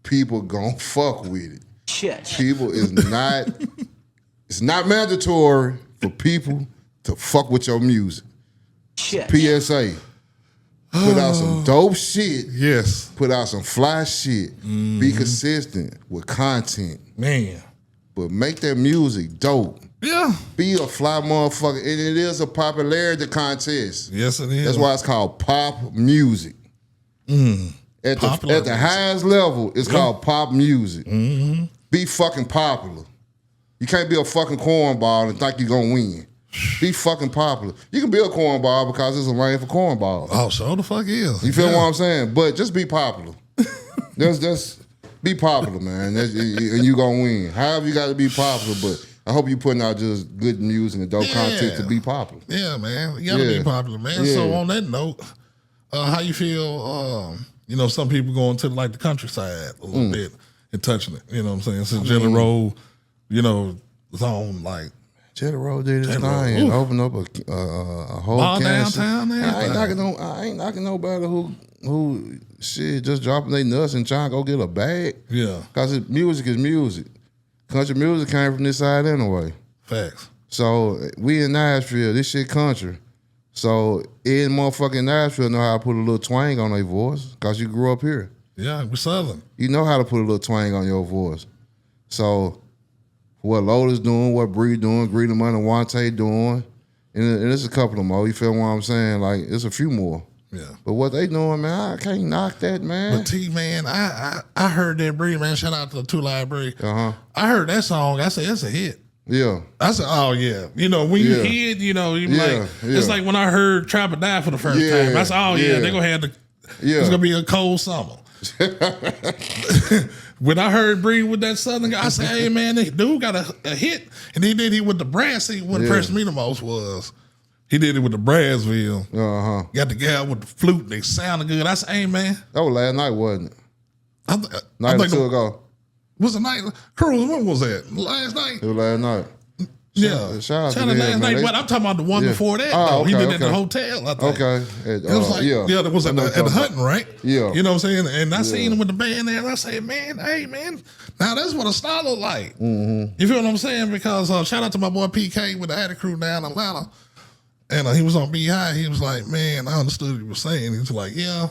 people gon' fuck with it. Shit. People is not, it's not mandatory for people to fuck with your music. Shit. PSA. Put out some dope shit. Yes. Put out some fly shit. Be consistent with content. Man. But make that music dope. Yeah. Be a fly motherfucker. And it is a popularity contest. Yes, it is. That's why it's called pop music. At the highest level, it's called pop music. Be fucking popular. You can't be a fucking cornball and think you're gonna win. Be fucking popular. You can be a cornball because there's a lane for cornballs. Oh, so the fuck is. You feel what I'm saying? But just be popular. just be popular, man. And you gonna win. However, you got to be popular. But I hope you putting out just good music and dope content to be popular. Yeah, man. You gotta be popular, man. So on that note, how you feel? You know, some people going to like the countryside a little bit and touching it. You know what I'm saying? Since Jelly Roll, you know, was on like. Jelly Roll did his thing and opened up a whole campus. Downtown there. I ain't knocking nobody who shit just dropping their nuts and trying to go get a bag. Yeah. Because music is music. Country music came from this side anyway. Facts. So we in Nashville, this shit country. So in motherfucking Nashville know how to put a little twang on their voice because you grew up here. Yeah, we're Southern. You know how to put a little twang on your voice. So what Loda's doing, what Bree doing, Greedy Money, Wante doing, and it's a couple of more. You feel what I'm saying? Like, it's a few more. Yeah. But what they doing, man, I can't knock that, man. But T, man, I heard that Bree, man. Shout out to the Two Library. Uh-huh. I heard that song. I said, that's a hit. Yeah. I said, oh, yeah. You know, when you hear it, you know, you like, it's like when I heard Trap or Die for the first time. I said, oh, yeah, they're going to have it's going to be a cold summer. When I heard Bree with that Southern guy, I said, hey, man, this dude got a hit. And he did it with the brass. See, what impressed me the most was he did it with the Brassville. Uh-huh. Got the guy with the flute. They sounded good. I said, hey, man. That was last night, wasn't it? Night or two ago. Was the night? Cruz, when was that? Last night? It was last night. Yeah. Shout out to last night. But I'm talking about the one before that, though. Okay, he did it at the hotel, I think. Okay. It was like, that was at the Hunting, right? Yeah. You know what I'm saying? And I seen him with the band there, and I said, man, hey, man, now that's what a style look like. You feel what I'm saying? Because shout out to my boy PK with the Addy Crew down in Atlanta. And he was on B-High. He was like, man, I understood what you were saying. He was like, yeah,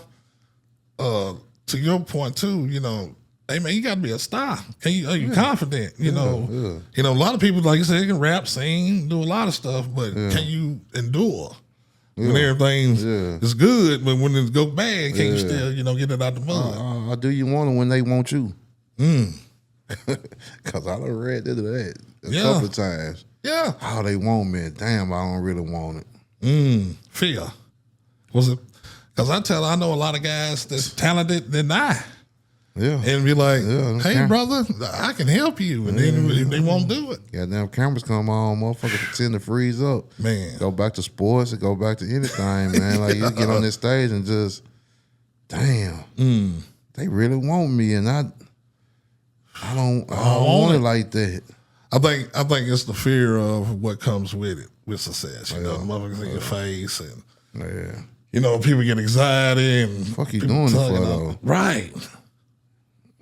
to your point, too, you know, hey man, you got to be a star. Are you confident? You know, a lot of people, like you said, they can rap, sing, do a lot of stuff, but can you endure when everything is good? But when it go bad, can you still, get it out the mud? Do you want it when they want you? Because I done read into that a couple of times. Yeah. Oh, they want me. Damn, I don't really want it. Fear. Was it? Because I know a lot of guys that's talented than I. Yeah. And be like, hey, brother, I can help you. And then they won't do it. Goddamn cameras come on, motherfuckers pretend to freeze up. Man. Go back to sports and go back to anything, man. Like, you get on this stage and just, damn, they really want me. And I don't want it like that. I think it's the fear of what comes with it, with success. You know, the motherfuckers in your face. And, people get anxiety. And fuck you doing it for, though? Right.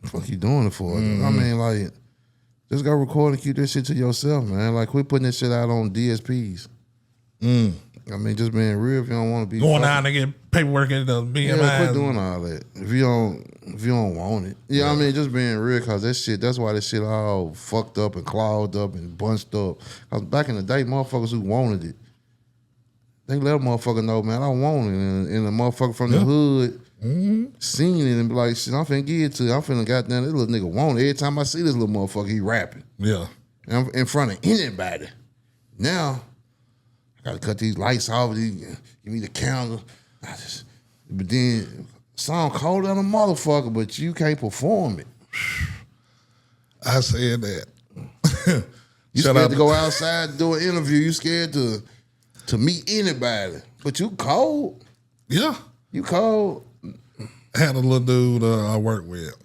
Fuck you doing it for? I mean, like, just go record and keep this shit to yourself, man. Like, quit putting this shit out on DSPs. I mean, just being real. If you don't want to be going out and get paperwork at the BMI. Yeah, quit doing all that. If you don't want it, I mean, just being real, cause that's why this shit all fucked up and clogged up and bunched up. Cause back in the day, motherfuckers who wanted it, they let a motherfucker know, man, I want it. And a motherfucker from the hood seen it and be like, shit, I'm finna give it to you. I'm finna goddamn, this little nigga want it. Every time I see this little motherfucker, he rapping. Yeah. And I'm in front of anybody. Now, I gotta cut these lights off, give me the candle. But then, song colder than a motherfucker, but you can't perform it. I said that. You scared to go outside and do an interview. You scared to meet anybody. But you cold. Yeah. You cold. I had a little dude I worked with,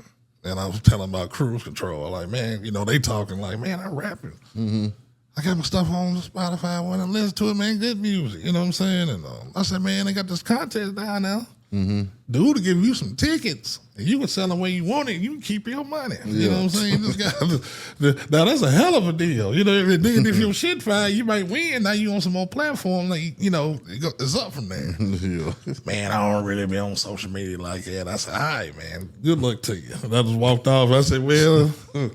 and I was telling him about cruise control. Like, man, you know, they talking like, man, I'm rapping. Mm-hmm. I got my stuff on Spotify. I want to listen to it, man. Good music. You know what I'm saying? And I said, man, they got this contest down now. Mm-hmm. Dude to give you some tickets, and you can sell them where you want it. You can keep your money. You know what I'm saying? This guy, now that's a hell of a deal. You know, if your shit fine, you might win. Now you on some more platform, like you know, it's up from there. Yeah. Man, I don't really be on social media like that. I said, all right, man, good luck to you. And I just walked off. I said, well, y'all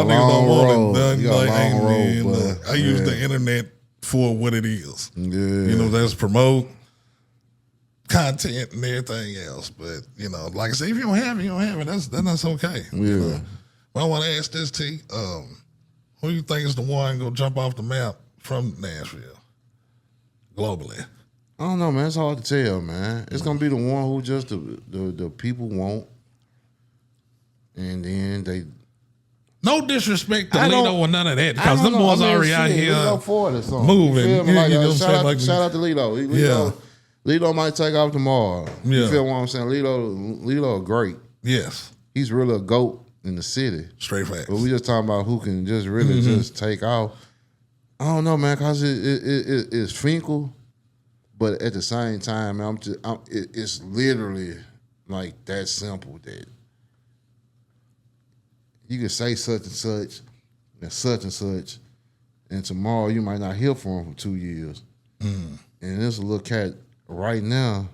niggas don't want it. You got a long road, I use the internet for what it is. Yeah. You know, that's promote content and everything else, but you know, like I said, if you don't have it, you don't have it. That's okay. Yeah. You know? But I want to ask this, T. Who do you think is the one gonna jump off the map from Nashville globally? I don't know, man. It's hard to tell, man. It's gonna be the one who just the people want, and then they. No disrespect to Lito or none of that, because them boys already out here moving. You know shout out to Lito. Lito might take off tomorrow. Yeah. You feel what I'm saying? Lito great. Yes. He's really a GOAT in the city. Straight facts. But we just talking about who can just really just take off. I don't know, man, because it's Finkel, but at the same time, it's literally like that simple that you can say such and such and such and such, and tomorrow you might not hear from him for 2 years. And there's a little cat right now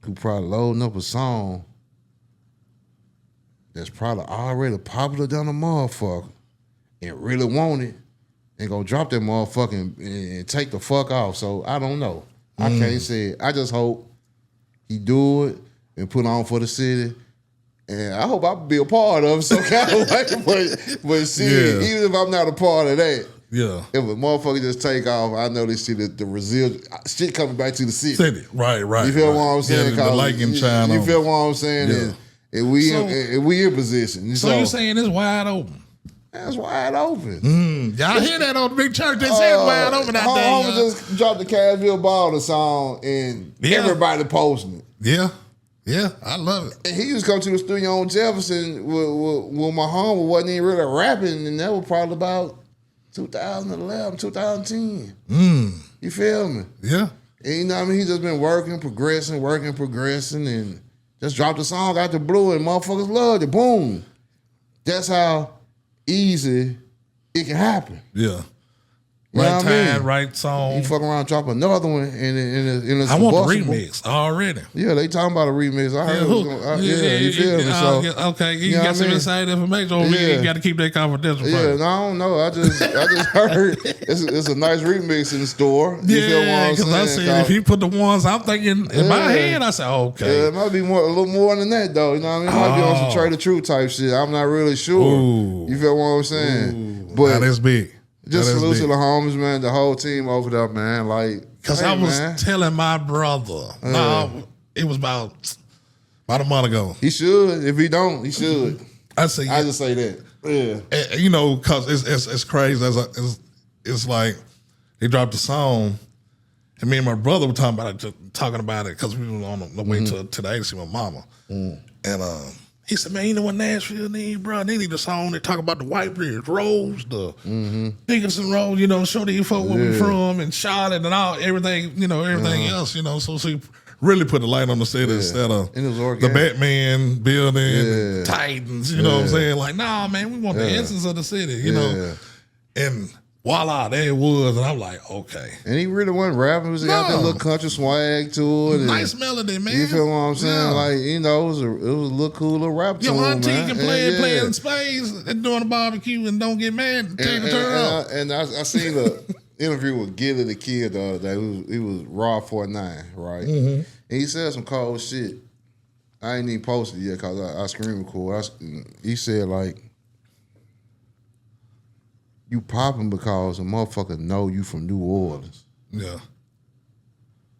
who probably loading up a song that's probably already popular than a motherfucker and really want it and gonna drop that motherfucker and take the fuck off. So I don't know. I can't say it. I just hope he do it and put on for the city. And I hope I can be a part of it some kind of way. But shit, even if I'm not a part of that, if a motherfucker just take off, I know this shit, the residual shit coming back to the city. Right. You feel what I'm saying? The light can shine you on. feel what I'm saying? And we in position. So you're saying it's wide open? It's wide open. Y'all hear that on the big church? They say it's wide open out there. Home just dropped the Cashville Baller song and everybody posting it. Yeah, I love it. And he used to come to the studio on Jefferson with my homie wasn't even really rapping, and that was probably about 2011, 2010. You feel me? Yeah. And you know what I mean? He just been working, progressing, and just dropped a song out the blue, and motherfuckers loved it. Boom. That's how easy it can happen. Yeah. You right time, right song. You fuck around, drop another one, and it's I want the remix already. Yeah, they talking about a remix. I heard you feel me? So, okay, you got some inside information over here. You got to keep that confidential. Yeah, no, I don't know. I just heard it's a nice remix in the store. You feel what I'm saying? I said if he put the ones I'm thinking in my head, I said okay. Yeah, it might be a little more than that though. You know what I mean? It might be on some Trade the Truth type shit. I'm not really sure. Ooh. You feel what I'm saying? But that's big. Just salute to the homies, man. The whole team over there, man. Like, because I was telling my brother, it was about a month ago. He should. If he don't, he should. I say, I just say that. Yeah. You know, because it's crazy. It's like he dropped a song, and me and my brother were talking about it because we were on the way to today to see my mama, and he said, man, you know what Nashville need, bro? They need a song that talk about the White Bridge Roads, the Dickinson Road, you know, show these folk where we from, and Charlotte and everything, you know, everything else, you know. So he really put the light on the city instead of the Batman building, Titans, you know what I'm saying? Like, nah, man, we want the essence of the city, you know. And voila, there it was, and I'm like, okay. And he really wasn't rapping. He got that little country swag to it. Nice melody, man. You feel what I'm saying? Yeah. Like, you know, it was a little cool little rap to him, man. Your auntie can play in spades and doing a barbecue and don't get mad and take a turn off. And I seen interview with Gilly the Kid the other day. He was Raw 49, right? And he said some cold shit. I ain't even posted it yet because I screen record. He said, like, you popping because a motherfucker know you from New Orleans. Yeah.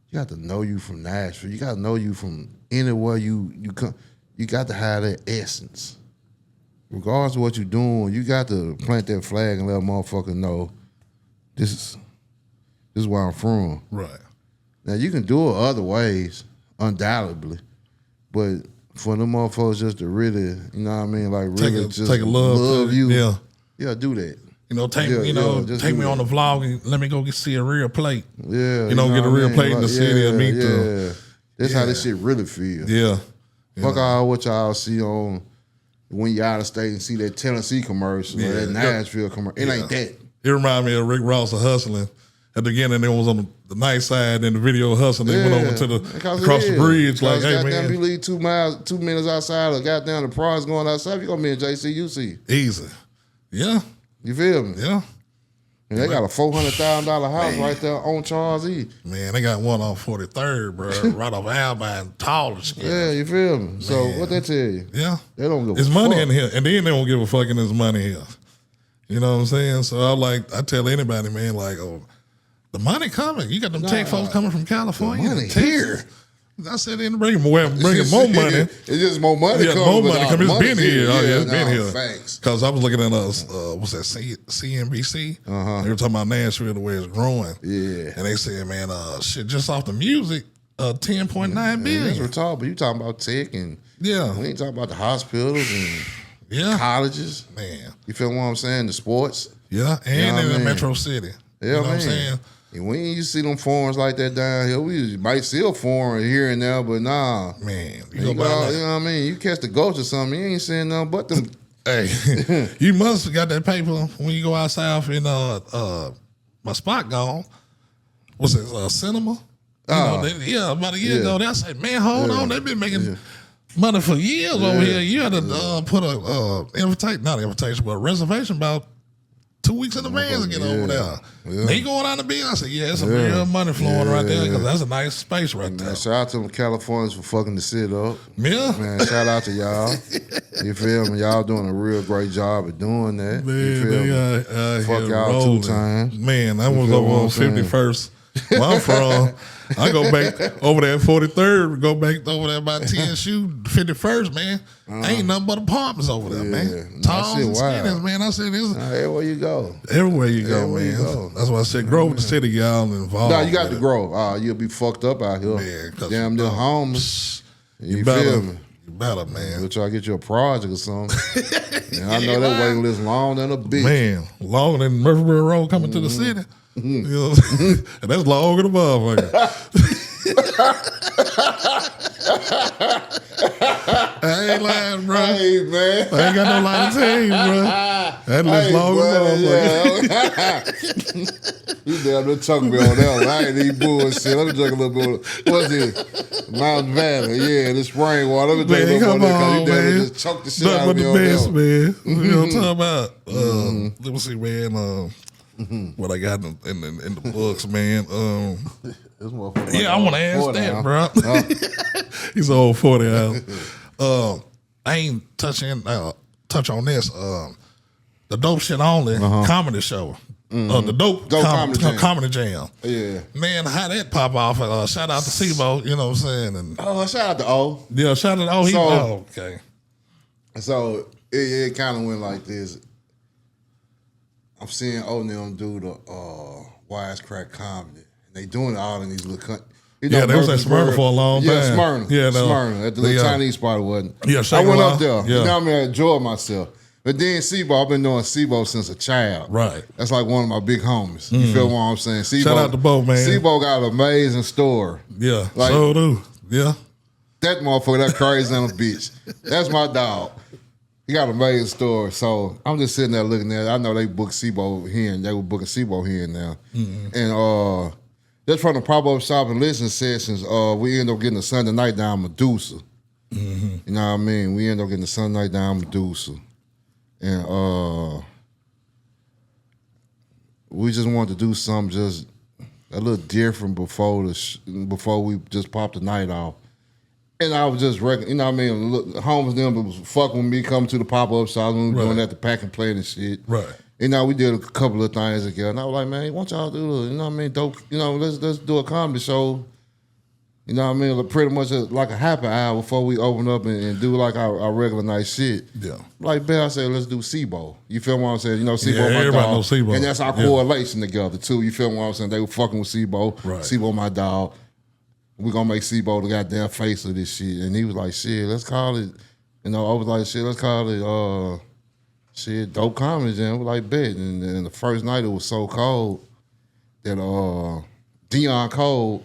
You got to know you from Nashville. You got to know you from anywhere you come. You got to have that essence. Regardless of what you're doing, you got to plant that flag and let a motherfucker know this is where I'm from. Right. Now, you can do it other ways, undoubtedly. But for them motherfuckers just to really, you know what I mean, like really take a love you. Yeah. Yeah, do that. You know, take me on the vlog and let me go see a real plate. Yeah. You know get a real plate in the city and meet them. That's how this shit really feels. Yeah. Fuck all what y'all see on when you out of state and see that Tennessee commercial or that Nashville commercial. It ain't that. It reminded me of Rick Ross of Hustling. At the beginning, it was on the nice side, and the video of Hustling, they went over to across the bridge. Like, hey, man. You leave 2 minutes outside of goddamn the prize going outside, you gonna be in JCUC. Easy. Yeah. You feel me? Yeah. And they got a $400,000 house right there on Charles E. Man, they got one on 43rd, bro, right off Albine, tall as shit. Yeah, you feel me? So what they tell you? Yeah. They don't give it's a money fuck. in here, and then they don't give a fuck in this money here. You know what I'm saying? So I tell anybody, man, like, oh, the money coming. You got them tech folks coming from California. The money Texas. here. I said, they bring more money. It's just more money coming. More money coming. It's been here. Yeah, it's been here. Facts. Because I was looking at what's that, CNBC? They were talking about Nashville, the way it's growing. Yeah. And they said, man, shit, just off the music, 10.9 billion. That's what we're talking about. You talking about tech and we ain't talking about the hospitals and colleges. Man. You feel what I'm saying? The sports. Yeah, and in the metro city. Yeah, you know what I'm saying? And we ain't used to see them forums like that down here. We might see a forum here and there, but nah. Man, you know what I mean? You catch the ghost or something, you ain't seeing nothing but them. Hey, you must have got that paper when you go outside and my spot gone. What's it, cinema? About a year ago. They said, man, hold on, they've been making money for years over here. You had to put a reservation about 2 weeks in advance to get over there. Yeah. They going on the bill. I said, it's some real money flowing right there because that's a nice space right there. Shout out to them Californians for fucking the city up. Yeah. Man, shout out to y'all. You feel me? Y'all doing a real great job of doing that. Man, you feel me? Fuck y'all rolling. 2 times. Man, I was over on 51st. Where I'm from, I go back over there at 43rd, go back over there by TSU, 51st, man. Ain't nothing but apartments over there, man. Talls and skinnies, man. I said, everywhere you go. Everywhere you go, man. That's why I said grow with the city, y'all involved. No, you got to grow. You'll be fucked up out here. Man, damn near homeless. You feel me? You better, man. We'll try to get you a project or something. I know that waiting list long than a bitch. Man, longer than Murfreesboro Road coming to the city. You know, and that's longer than a motherfucker. I ain't lying, bro. Hey, man. I ain't got no lie to tell you, bro. That list longer than a motherfucker. You damn near choking me on that one. I ain't eat bullshit. Let me drink a little bit of, what's it? Mountain Valley. Yeah, the spring water. Let me drink a little bit of that because you damn near just choked the shit out of me on that one. Man. You know what I'm talking about? Let me see, man. What I got in the books, man. I want to ask that, bro. He's old 40 hours. I ain't touch on this. The Dope Shit Only comedy show. The Dope comedy jam. Yeah. Man, how that pop off. Shout out to SIBO, you know what I'm saying? And, shout out to O. Yeah, shout out to O. Okay. So it kind of went like this. I'm seeing them do the wisecrack comedy. They doing it all in these little countries. They was at Smyrna for a long time. Yeah, Smyrna. Yeah, Smyrna. At the little Chinese spot, it wasn't. Yeah, I went up there. Yeah. You know what I mean? I enjoyed myself. But then SIBO, I've been doing SIBO since a child. Right. That's like one of my big homies. You feel what I'm saying? SIBO, shout out to Bo, man. SIBO got an amazing story. Yeah, like, so do. Yeah. That motherfucker, that crazy than a bitch. That's my dog. He got an amazing story. So I'm just sitting there looking at it. I know they booked SIBO here and they were booking SIBO here now. And just from the pop-up shop and listening sessions, we end up getting a Sunday night down Medusa. You know what I mean? We end up getting a Sunday night down Medusa. And we just wanted to do something just a little different before before we just popped the night off. And I was just, you know what I mean? Look, homies them was fucking with me coming to the pop-up shops when we were doing that, the pack and play and shit. Right. You know, we did a couple of things together. And I was like, man, why don't y'all do, you know what I mean, dope, you know, let's do a comedy show. You know what I mean? Pretty much like a happy hour before we open up and do like our regular night shit. Yeah. Like Ben, I said, let's do SIBO. You feel what I'm saying? You know, SIBO, Yeah, my everybody dog. knows SIBO. And that's our correlation together, too. You feel what I'm saying? They were fucking with SIBO. Right. SIBO, my dog. We're going to make SIBO the goddamn face of this shit. And he was like, shit, let's call it, you know, I was like, shit, let's call it, Dope Comedy Jam. I was like, bet. And the first night it was so cold that Dion Cole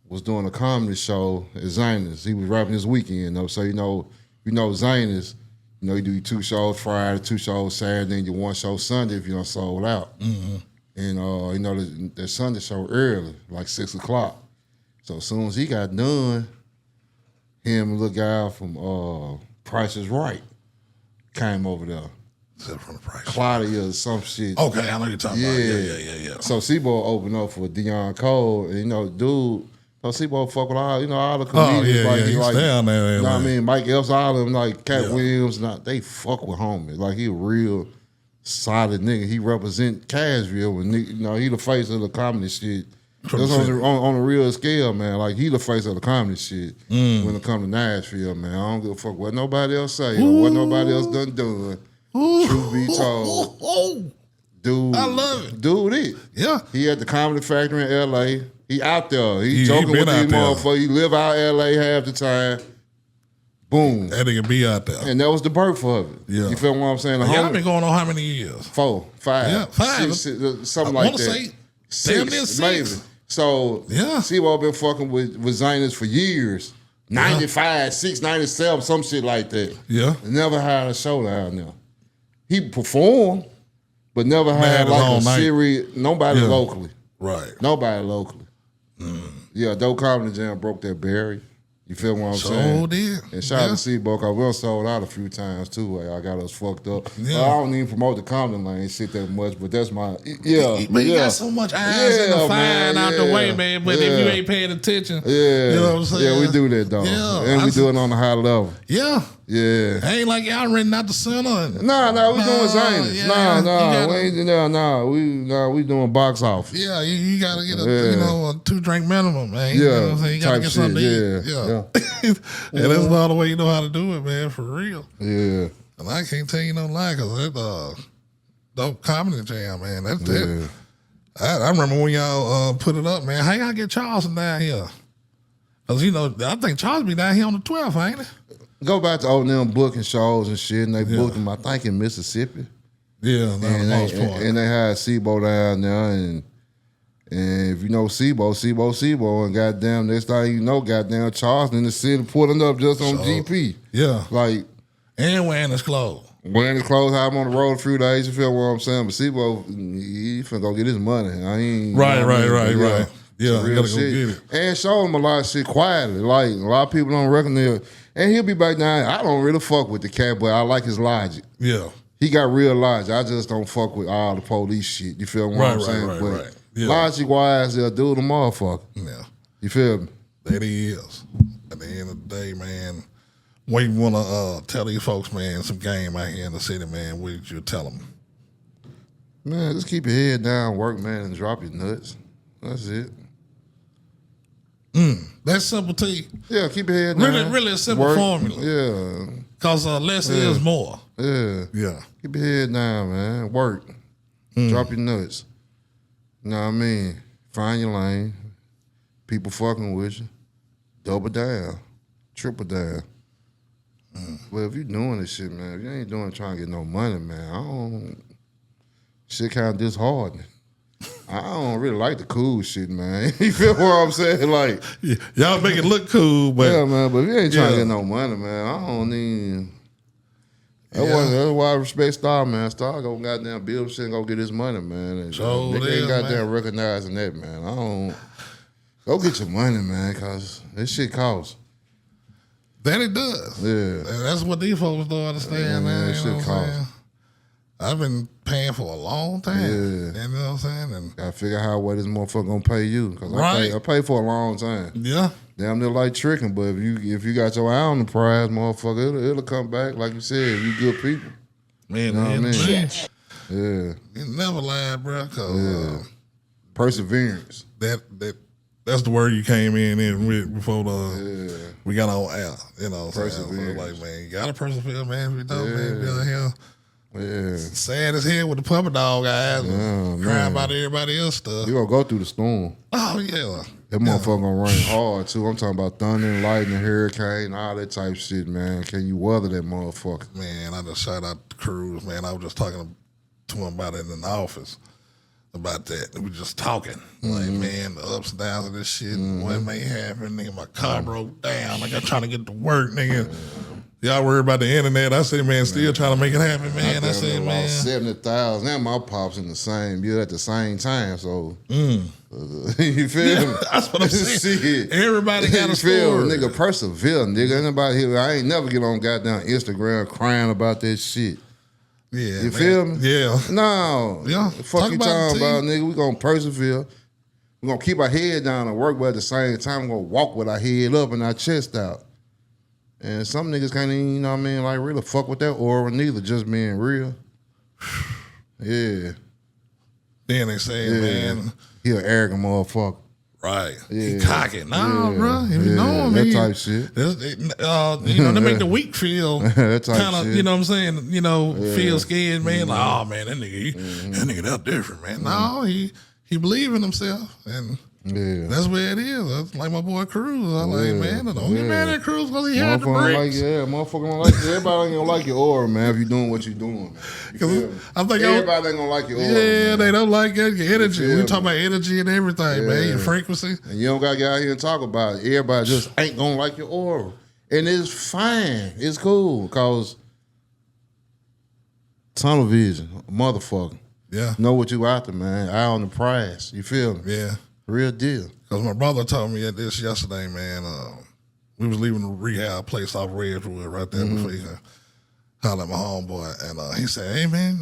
was doing a comedy show at Zionist. He was rapping this weekend, though. So, you know Zionist, you know, you do 2 shows Friday, 2 shows Saturday, and your 1 show Sunday if you don't sold out. Mm-hmm. And, you know, the Sunday show early, like 6 o'clock. So as soon as he got done, him and little guy from Price is Right came over there. From the Price. Claudia or some shit. Okay, I know you're talking about. Yeah. So SIBO opened up for Dion Cole, and, you know, dude, SIBO fuck with all, you know, all the comedians. He's down there. You know what I mean? Mike Epps, all of them, like Cat Williams, they fuck with homies. Like, he a real solid nigga. He represent Cashville, and, you know, he the face of the comedy shit. That's on a real scale, man. Like, he the face of the comedy shit when it come to Nashville, man. I don't give a fuck what nobody else say or what nobody else done. Truth be told, dude, I love it. Dude, yeah. He at the Comedy Factory in L.A. He out there. He joking with these motherfuckers. He live out L.A. half the time. Boom. That nigga be out there. And that was the birth of it. Yeah. You feel what I'm saying? Y'all been going on how many years? 4, 5. Yeah, 5. Something like that. I want to say 6. Maybe. So, SIBO been fucking with Zionist for years. 95, 6, 97, some shit like that. Yeah. Never had a show down there. He performed, but never had like a series, nobody locally. Right. Nobody locally. Yeah, Dope Comedy Jam broke that barrier. You feel what I'm saying? So did. And shout out to SIBO, because we done sold out a few times too. Like, I got us fucked up. Yeah. I don't even promote the comedy lane shit that much, but that's my But you got so much eyes in the fire out the way, man. But if you ain't paying attention, you know what I'm saying? Yeah, we do that though. Yeah, and we do it on a high level. Yeah. Yeah. Ain't like y'all renting out the center. Nah, we doing Zionist. We doing box office. Yeah, you gotta get a 2-drink minimum, man. You know what I'm saying? You gotta get something to eat. Yeah. And that's not the way you know how to do it, man, for real. Yeah. And I can't tell you no lie, because that Dope Comedy Jam, man, that's it. I remember when y'all put it up, man. How y'all get Charleston down here? Because, you know, I think Charles be down here on the 12th, ain't it? Go back to old them booking shows and shit, and they booked them, I think, in Mississippi. Yeah, and they had SIBO down there, and if you know SIBO, and goddamn, next thing you know, goddamn, Charleston in the city pulling up just on GP. Yeah. Like. And wearing his clothes. Wearing his clothes, I'm on the road a few days, you feel what I'm saying? But SIBO, he finna go get his money. I ain't. Right. Yeah, real gotta shit. go get it. And show him a lot of shit quietly. Like, a lot of people don't recognize. And he'll be back down. I don't really fuck with the cat, but I like his logic. Yeah. He got real logic. I just don't fuck with all the police shit. You feel what I'm saying? Right. Yeah. Logic-wise, they'll do the motherfucker. Yeah. You feel me? That he is. At the end of the day, man, we want to tell these folks, man, some game out here in the city, man, what did you tell them? Man, just keep your head down, work, man, and drop your nuts. That's it. That's simple to you. Yeah, keep your head down. Really a simple formula. Yeah. Because less is more. Yeah. Yeah. Keep your head down, man. Work. Drop your nuts. You know what I mean? Find your lane. People fucking with you. Double down. Triple down. Well, if you doing this shit, man, if you ain't doing trying to get no money, man, shit kind of disheartening. I don't really like the cool shit, man. You feel what I'm saying? Like, y'all make it look cool, but yeah, man. But if you ain't trying to get no money, man, I don't need. That's why I respect Star, man. Star go goddamn build shit and go get his money, man. And they ain't goddamn recognizing that, man. I don't. Go get your money, man, because this shit costs. That it does. Yeah. And that's what these folks don't understand, man. That shit costs. I've been paying for a long time. Yeah. You know what I'm saying? figure out how way this motherfucker gonna pay you. Cause I paid for a long time. Yeah. Damn near like tricking, but if you got your eye on the prize, motherfucker, it'll come back. Like you said, you good people. Man, you know what I mean? Yeah. You never lied, bro. Cause perseverance. That's the word you came in with before we got on air. You know, perseverance. Like, man, you gotta persevere, man. If you don't, man, be out here. Yeah. Sad as hell with the puppy dog eyes, crying about everybody else stuff. You gonna go through the storm. Oh yeah. That motherfucker gonna rain hard too. I'm talking about thunder and lightning, hurricane, all that type shit, man. Can you weather that motherfucker? Man, I just shout out to Cruz, man. I was just talking to him about it in the office. About that. We were just talking. Like, man, the ups and downs of this shit, what may happen, nigga, my car broke down. Like, I'm trying to get to work, nigga. Y'all worry about the internet. I said, man, still trying to make it happen, man. I said, man. 70,000. Now my pops in the same year at the same time, so. You feel me? That's what I'm saying. Everybody got a story. Nigga, persevere, nigga. Anybody here, I ain't never get on goddamn Instagram crying about that shit. Yeah, you feel me? Yeah. No. Yeah. Fuck you talking about, nigga. We gonna persevere. We gonna keep our head down and work, but at the same time, we gonna walk with our head up and our chest out. And some niggas can't even, you know what I mean, like really fuck with that aura neither, just being real. Yeah. Then they say, man. He an arrogant motherfucker. Right. Yeah. He cocky. Nah, bro. If you know him, that type shit. You know, they make the weak feel that type kind of, shit. you know what I'm saying, you know, feel scared, man. Like, oh, man, that nigga, that different, man. No, he believe in himself. And that's where it is. That's like my boy Cruz. I'm like, man, don't get mad at Cruz because he had the bricks. Motherfucker don't like you. Everybody ain't gonna like your aura, man, if you doing what you doing, man. I'm thinking, everybody ain't gonna like your aura. Yeah, man. They don't like your energy. We talking about energy and everything, man, your frequency. And you don't gotta get out here and talk about it. Everybody just ain't gonna like your aura. And it's fine. It's cool, because tunnel vision, motherfucker. Yeah. Know what you out there, man. Eye on the prize. You feel me? Yeah. Real deal. Because my brother told me this yesterday, man. We was leaving the rehab place off Redwood right there before he hollered at my homeboy. And he said, hey, man,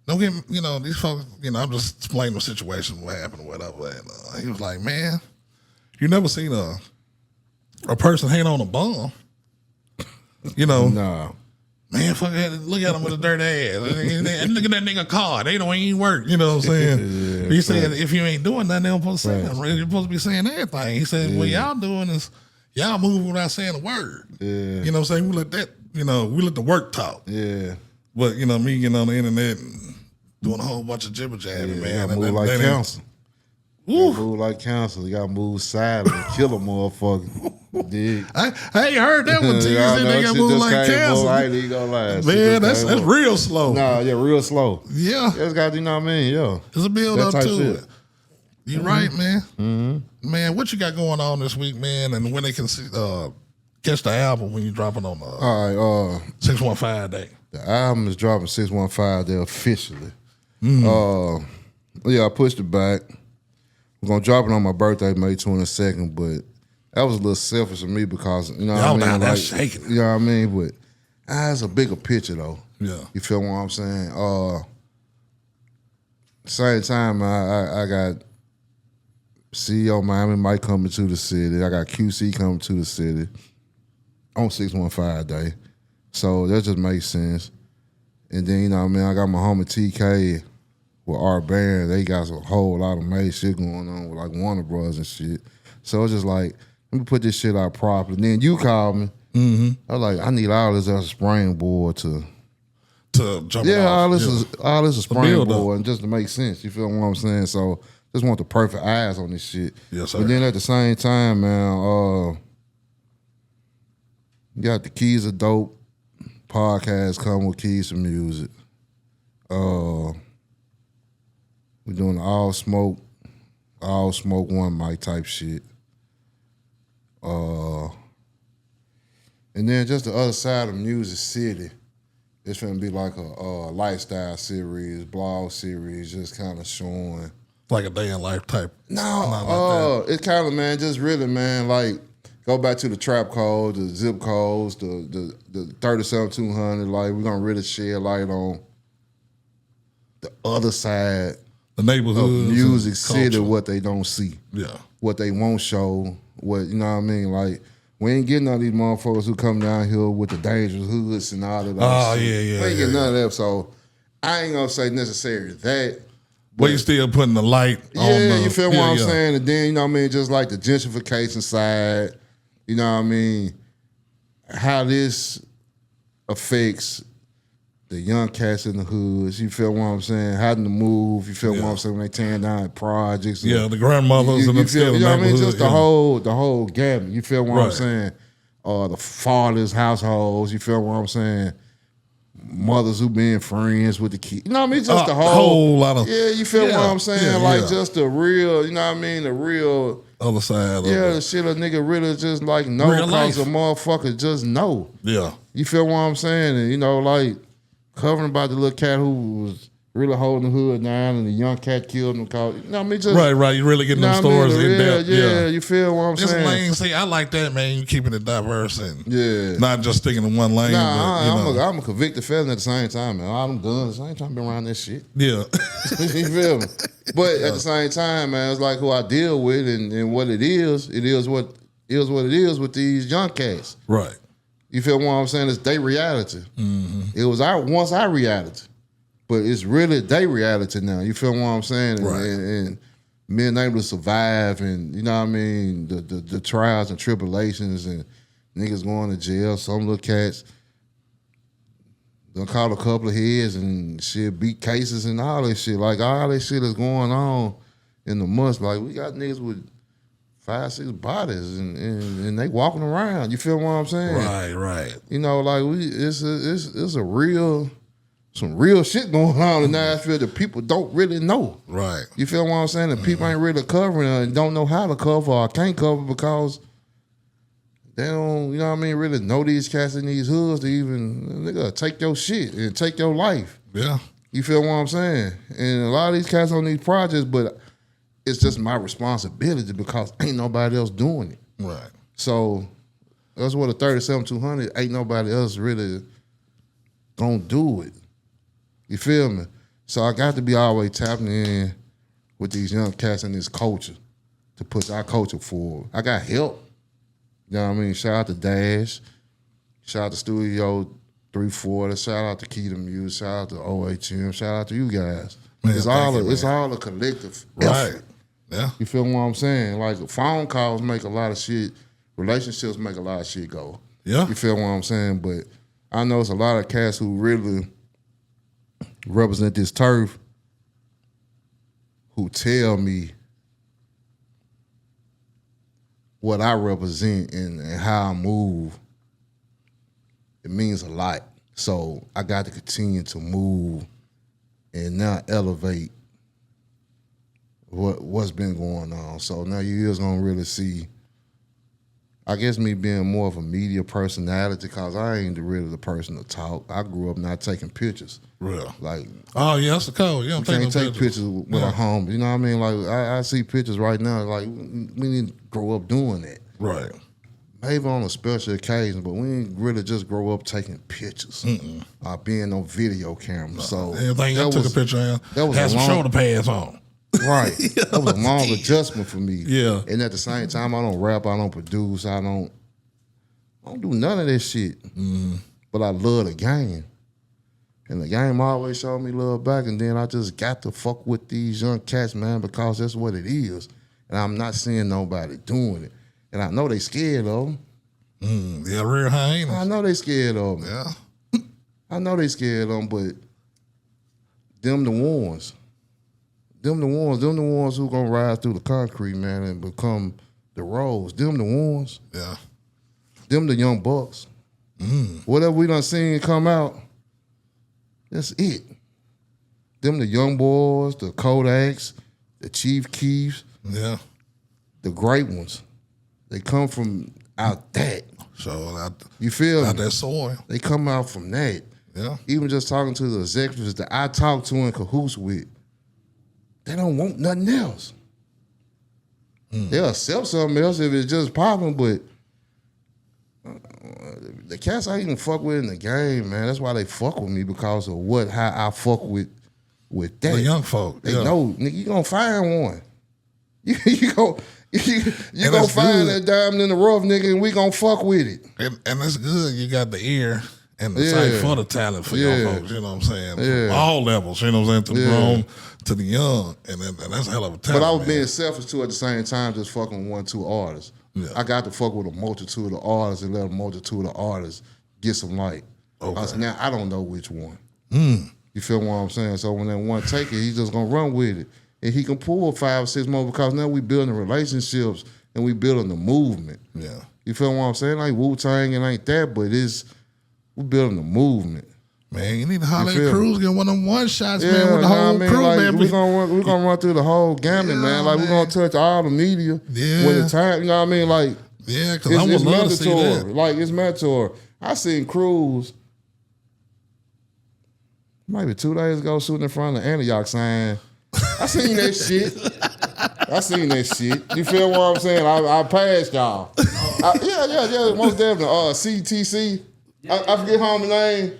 don't get, you know, these folks, you know, I'm just explaining the situation, what happened or whatever. And he was like, man, you never seen a person hang on a bum. You know. No. Man, fuck that. Look at him with a dirty ass. And look at that nigga car. They don't even work. You know what I'm saying? He said, if you ain't doing nothing, they don't supposed to say nothing. You're supposed to be saying everything. He said, what y'all doing is y'all moving without saying a word. Yeah. You know what I'm saying? We let that, you know, we let the work talk. Yeah. But, you know, me getting on the internet and doing a whole bunch of jibber jabbing, man. Move like counsel. Move like counsel. You gotta move silent and kill a motherfucker. Dig. I ain't heard that one. They got move like counsel. Man, that's real slow. Nah, yeah, real slow. Yeah. That's got, you know what I mean? Yeah. There's a build up to shit. it. You right, man. Man, what you got going on this week, man? And when they can see, catch the album when you dropping on all right, 615 day. The album is dropping 615 day officially. Yeah, I pushed it back. We're gonna drop it on my birthday, May 22nd, but that was a little selfish of me because, you know what I mean? Like, shaking. You know what I mean? But it's a bigger picture though. Yeah. You feel what I'm saying? Same time, I got CEO Miami Mike coming to the city. I got QC coming to the city on 615 day. So that just makes sense. And then, you know what I mean, I got my homie TK with our band. They got a whole lot of made shit going on with like Warner Bros. And shit. So it's just like, let me put this shit out properly. Then you called me. I was like, I need all this as a springboard to jump off. all this is springboard and just to make sense. You feel what I'm saying? So just want the perfect eyes on this shit. Yes, sir. But then at the same time, man, you got the Keys of Dope podcast coming with Keys of Music. We're doing all smoke one mic type shit. And then just the other side of Music City, it's gonna be like a lifestyle series, blog series, just kind of showing like a day in life type. No, it's kind of, man, just really, man, like go back to the trap codes, the zip codes, the 37200. Like we're gonna really shed light on the other side the neighborhood, music city, what they don't see, yeah, what they won't show, what you know what I mean. Like we ain't getting none of these motherfuckers who come down here with the dangerous hoods and all that. Oh shit. yeah. We ain't getting none of that. So I ain't gonna say necessarily that. But you still putting the light on yeah, you feel what I'm saying? And then, you know what I mean, just like the gentrification side, you know what I mean, how this affects the young cats in the hoods, you feel what I'm saying? How to move, you feel what I'm saying, when they tearing down projects. Yeah, the grandmothers and the feel, you know what I mean? Just the whole gamut, you feel what I'm saying? The fatherless households, you feel what I'm saying? Mothers who been friends with the kids. You know what I mean? Just the whole lot of... Yeah, you feel what I'm saying? Just the real, you know what I mean? The real... Other side of it. The shit a nigga really just like know because a motherfucker just know. Yeah. You feel what I'm saying? And you know, like, covering about the little cat who was really holding the hood down and the young cat killed him. Cause, you know what I mean? Just, right. You really getting them stories in depth. Yeah, you feel what I'm saying? This lane, see, I like that, man. You keeping it diverse and not just sticking to one lane. I'm a convicted felon at the same time, man. All them guns, I ain't trying to be around that shit. Yeah. You feel me? But at the same time, man, it's like who I deal with and what it is what it is with these young cats. Right. You feel what I'm saying? It's their reality. Mm-hmm. It was once our reality. But it's really their reality now. You feel what I'm saying? Right. And being able to survive and, you know what I mean, the trials and tribulations and niggas going to jail. Some little cats done caught a couple of heads and shit, beat cases and all that shit. Like, all that shit is going on in the months. Like, we got niggas with 5, 6 bodies and they walking around. You feel what I'm saying? Right. You know, like, it's a real... Some real shit going on in Nashville that people don't really know. Right. You feel what I'm saying? And people ain't really covering it and don't know how to cover or can't cover because they don't, you know what I mean, really know these cats in these hoods to even, nigga, take your shit and take your life. Yeah. You feel what I'm saying? And a lot of these cats on these projects, but it's just my responsibility because ain't nobody else doing it. Right. So that's what a 37-200, ain't nobody else really gonna do it. You feel me? So I got to be always tapping in with these young cats in this culture to push our culture forward. I got help. You know what I mean? Shout out to Dash. Shout out to Studio 340. Shout out to Key to Music. Shout out to OHM. Shout out to you guys. Man, it's all a collective effort. Yeah. You feel what I'm saying? Like phone calls make a lot of shit. Relationships make a lot of shit go. Yeah. You feel what I'm saying? But I know it's a lot of cats who really represent this turf who tell me what I represent and how I move. It means a lot. So I got to continue to move and now elevate what's been going on. So now you is gonna really see, I guess, me being more of a media personality because I ain't really the person to talk. I grew up not taking pictures. Real. Like, oh, yeah, that's the code. You can't take pictures with a home. You know what I mean? Like, I see pictures right now. Like, we need to grow up doing that. Right. Maybe on a special occasion, but we ain't really just grow up taking pictures or being on video camera. So everything I took a picture of, that was had some shoulder pads on. Right. That was a long adjustment for me. Yeah. And at the same time, I don't rap, I don't produce, I don't do none of this shit. But I love the game. And the game always showed me love back, and then I just got to fuck with these young cats, man, because that's what it is. And I'm not seeing nobody doing it. And I know they scared of them. Yeah, real hyenas. I know they scared of them. Yeah. I know they scared of them, but them the ones. Them the ones who gonna rise through the concrete, man, and become the roles. Them the ones. Yeah. Them the young bucks. Whatever we done seen come out, that's it. Them the young boys, the Kodaks, the Chief Keefs. Yeah. The great ones. They come from out that. So you feel me? Out that soil. They come out from that. Yeah. Even just talking to the executives that I talk to in cahoots with, they don't want nothing else. They'll accept something else if it's just popping, but the cats I even fuck with in the game, man, that's why they fuck with me because of how I fuck with with that. The young folk. They know, nigga, you gonna find one. You gonna find that diamond in the rough, nigga, and we gonna fuck with it. And it's good. You got the ear and the sight for the talent for young folks. You know what I'm saying? Yeah. All levels. You know what I'm saying? To the grown, to the young, and that's a hell of a talent. But I was being selfish too at the same time, just fucking with 1-2 artists. Yeah. I got to fuck with a multitude of artists and let a multitude of artists get some light. Okay. Now I don't know which one. You feel what I'm saying? So when that one take it, he's just gonna run with it. And he can pull 5 or 6 more because now we building relationships and we building the movement. Yeah. You feel what I'm saying? Like Wu-Tang and like that, but we building the movement. Man, you need to holler at Cruz, get one of them one shots, man, with the whole crew, like, man. We're gonna run through the whole gamut, man. Like, we're gonna touch all the media when the time, you know what I mean? Like, because I would love to see that. Like, it's mandatory. I seen Cruz maybe 2 days ago shooting in front of the Antioch sign. I seen that shit. You feel what I'm saying? I passed y'all. Yeah, most definitely. CTC. I forget homie name.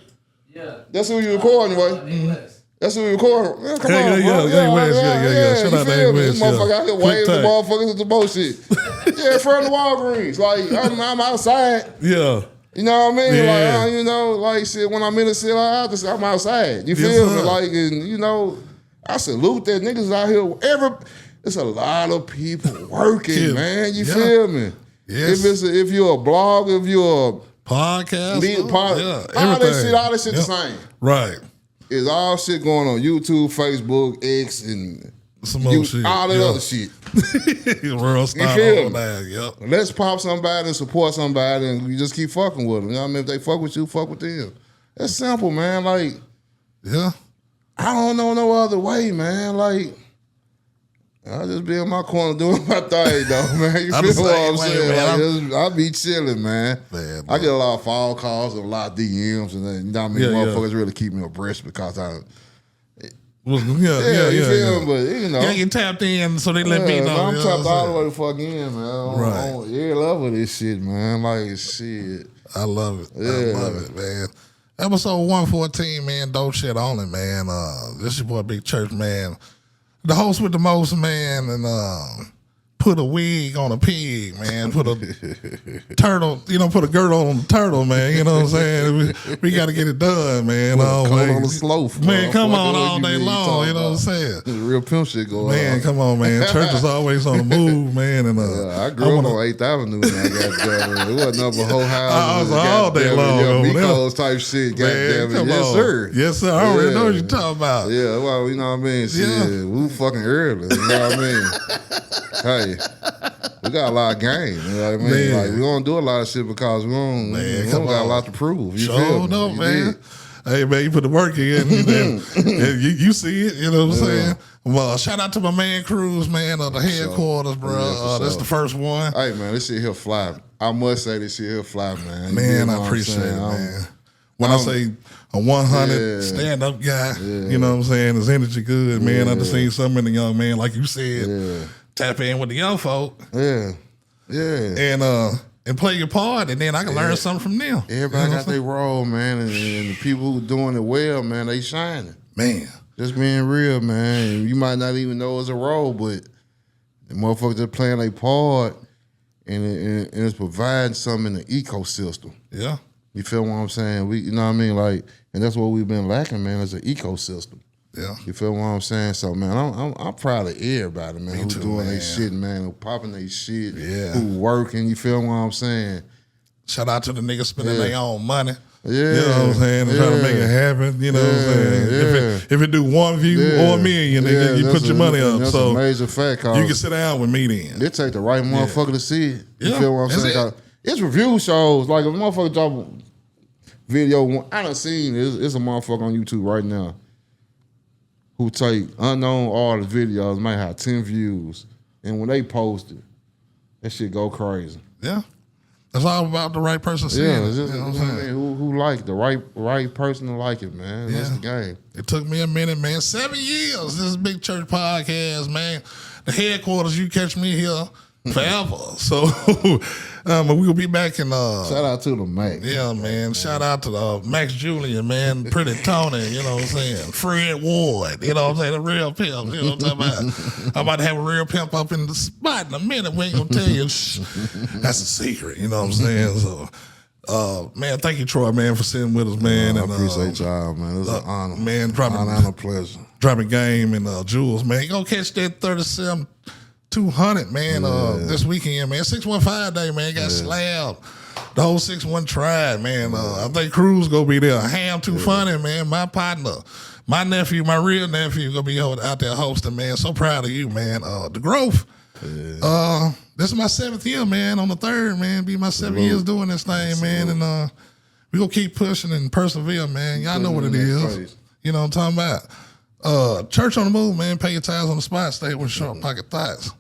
Yeah. That's who you recording, anyway. That's who you recording. Yeah, come on, bro. Yeah. Shout out to A-West. This motherfucker out here waving the motherfuckers at the bullshit. In front of the Walgreens. Like, I'm outside. Yeah. You know what I mean? Yeah. Like, you know, like shit, when I'm in the city, I'm outside. You feel me? Like, and you know, I salute that niggas out here. It's a lot of people working, man. You feel me? Yes. If you're a blog, if you're a podcast, all that shit the same. Right. It's all shit going on YouTube, Facebook, X, and some other shit. All that other shit. World star, all that, yep. Let's pop somebody and support somebody, and you just keep fucking with them. You know what I mean? If they fuck with you, fuck with them. That's simple, man. Like, I don't know no other way, man. Like, I just be in my corner doing my thing, though, man. You feel what I'm saying? Like, I be chilling, man. I get a lot of phone calls and a lot of DMs, and then, you know what I mean? Motherfuckers really keep me abreast because you feel me? But, you know. You tapped in, so they let me know. I'm tapped all the way the fuck in, man. On every level of this shit, man. Like, shit. I love it. I love it, man. Episode 114, man. Dope shit only, man. This your boy Big Church, man. The host with the most, man, and put a wig on a pig, man. Put a turtle, put a girdle on the turtle, man. You know what I'm saying? We got to get it done, man. On the slope, man. Come on all day long. You know what I'm saying? There's real pimp shit going on. Man, come on, man. Church is always on the move, man. And I grew up on 8th Avenue when I got there. It wasn't up a whole house. I was all day long over there. Miko's type shit, goddamn it. Yes, sir. Yes, sir. I already know what you're talking about. Yeah, well, you know what I mean? Shit, we fucking early. You know what I mean? Hey, we got a lot of game. You know what I mean? Man. Like, we don't do a lot of shit because we don't got a lot to prove. You feel me? Up, man. Hey, man, you put the work in. You see it. You know what I'm saying? Well, shout out to my man Cruz, man, of the headquarters, bro. That's the first one. Hey, man, this shit here fly. I must say this shit here fly, man. Man, I appreciate it, man. When I say a 100 stand-up guy, you know what I'm saying, his energy good, man. I just seen something in the young man, like you said. Tap in with the young folk. And play your part, and then I can learn something from them. Everybody got their role, man, and the people who doing it well, man, they shining. Man. Just being real, man. You might not even know it's a role, but the motherfuckers just playing their part, and it's providing something in the ecosystem. Yeah. You feel what I'm saying? You know what I mean? Like, and that's what we've been lacking, man, is an ecosystem. Yeah. You feel what I'm saying? So, man, I'm proud of everybody, man, who's doing their shit, man, who popping their shit, who working. You feel what I'm saying? Shout out to the niggas spending their own money. You know what I'm saying? Trying to make it happen. You know what I'm saying? If it do 1 view or a million, then you put your money up. That's a major fact. You can sit down with me then. It take the right motherfucker to see it. You feel what I'm saying? It's review shows. Like, if a motherfucker drop a video, I done seen it. It's a motherfucker on YouTube right now who take unknown artist videos, might have 10 views, and when they post it, that shit go crazy. Yeah. It's all about the right person seeing it. Just, you know what I'm saying? Who like the right person to like it, man. That's the game. It took me a minute, man. 7 years. This is Big Church Podcast, man. The headquarters, you catch me here forever. So we'll be back in. Shout out to the Max. Yeah, man. Shout out to Max Julian, man. Pretty Tony, you know what I'm saying? Fred Ward, you know what I'm saying? The real pimp, you know what I'm talking about? I'm about to have a real pimp up in the spot in a minute. We ain't gonna tell you. That's a secret, you know what I'm saying? So, man, thank you, Troy, man, for sitting with us, man. I appreciate y'all, man. It was an honor. Man, honor and a pleasure. Dropping game and Jules, man. You gonna catch that 37-200, man, this weekend, man. 615 day, man. Got slabbed. The whole 6-1 tried, man. I think Cruz gonna be there. Ham Too Funny, man. My partner, my nephew, my real nephew, gonna be out there hosting, man. So proud of you, man. The growth. Yeah. This is my 7th year, man. On the 3rd, man. Be my 7 years doing this thing, man. And we gonna keep pushing and persevere, man. Y'all know what it is. You know what I'm talking about. Church on the move, man. Pay your tithes on the spot. Stay with short pocket thoughts.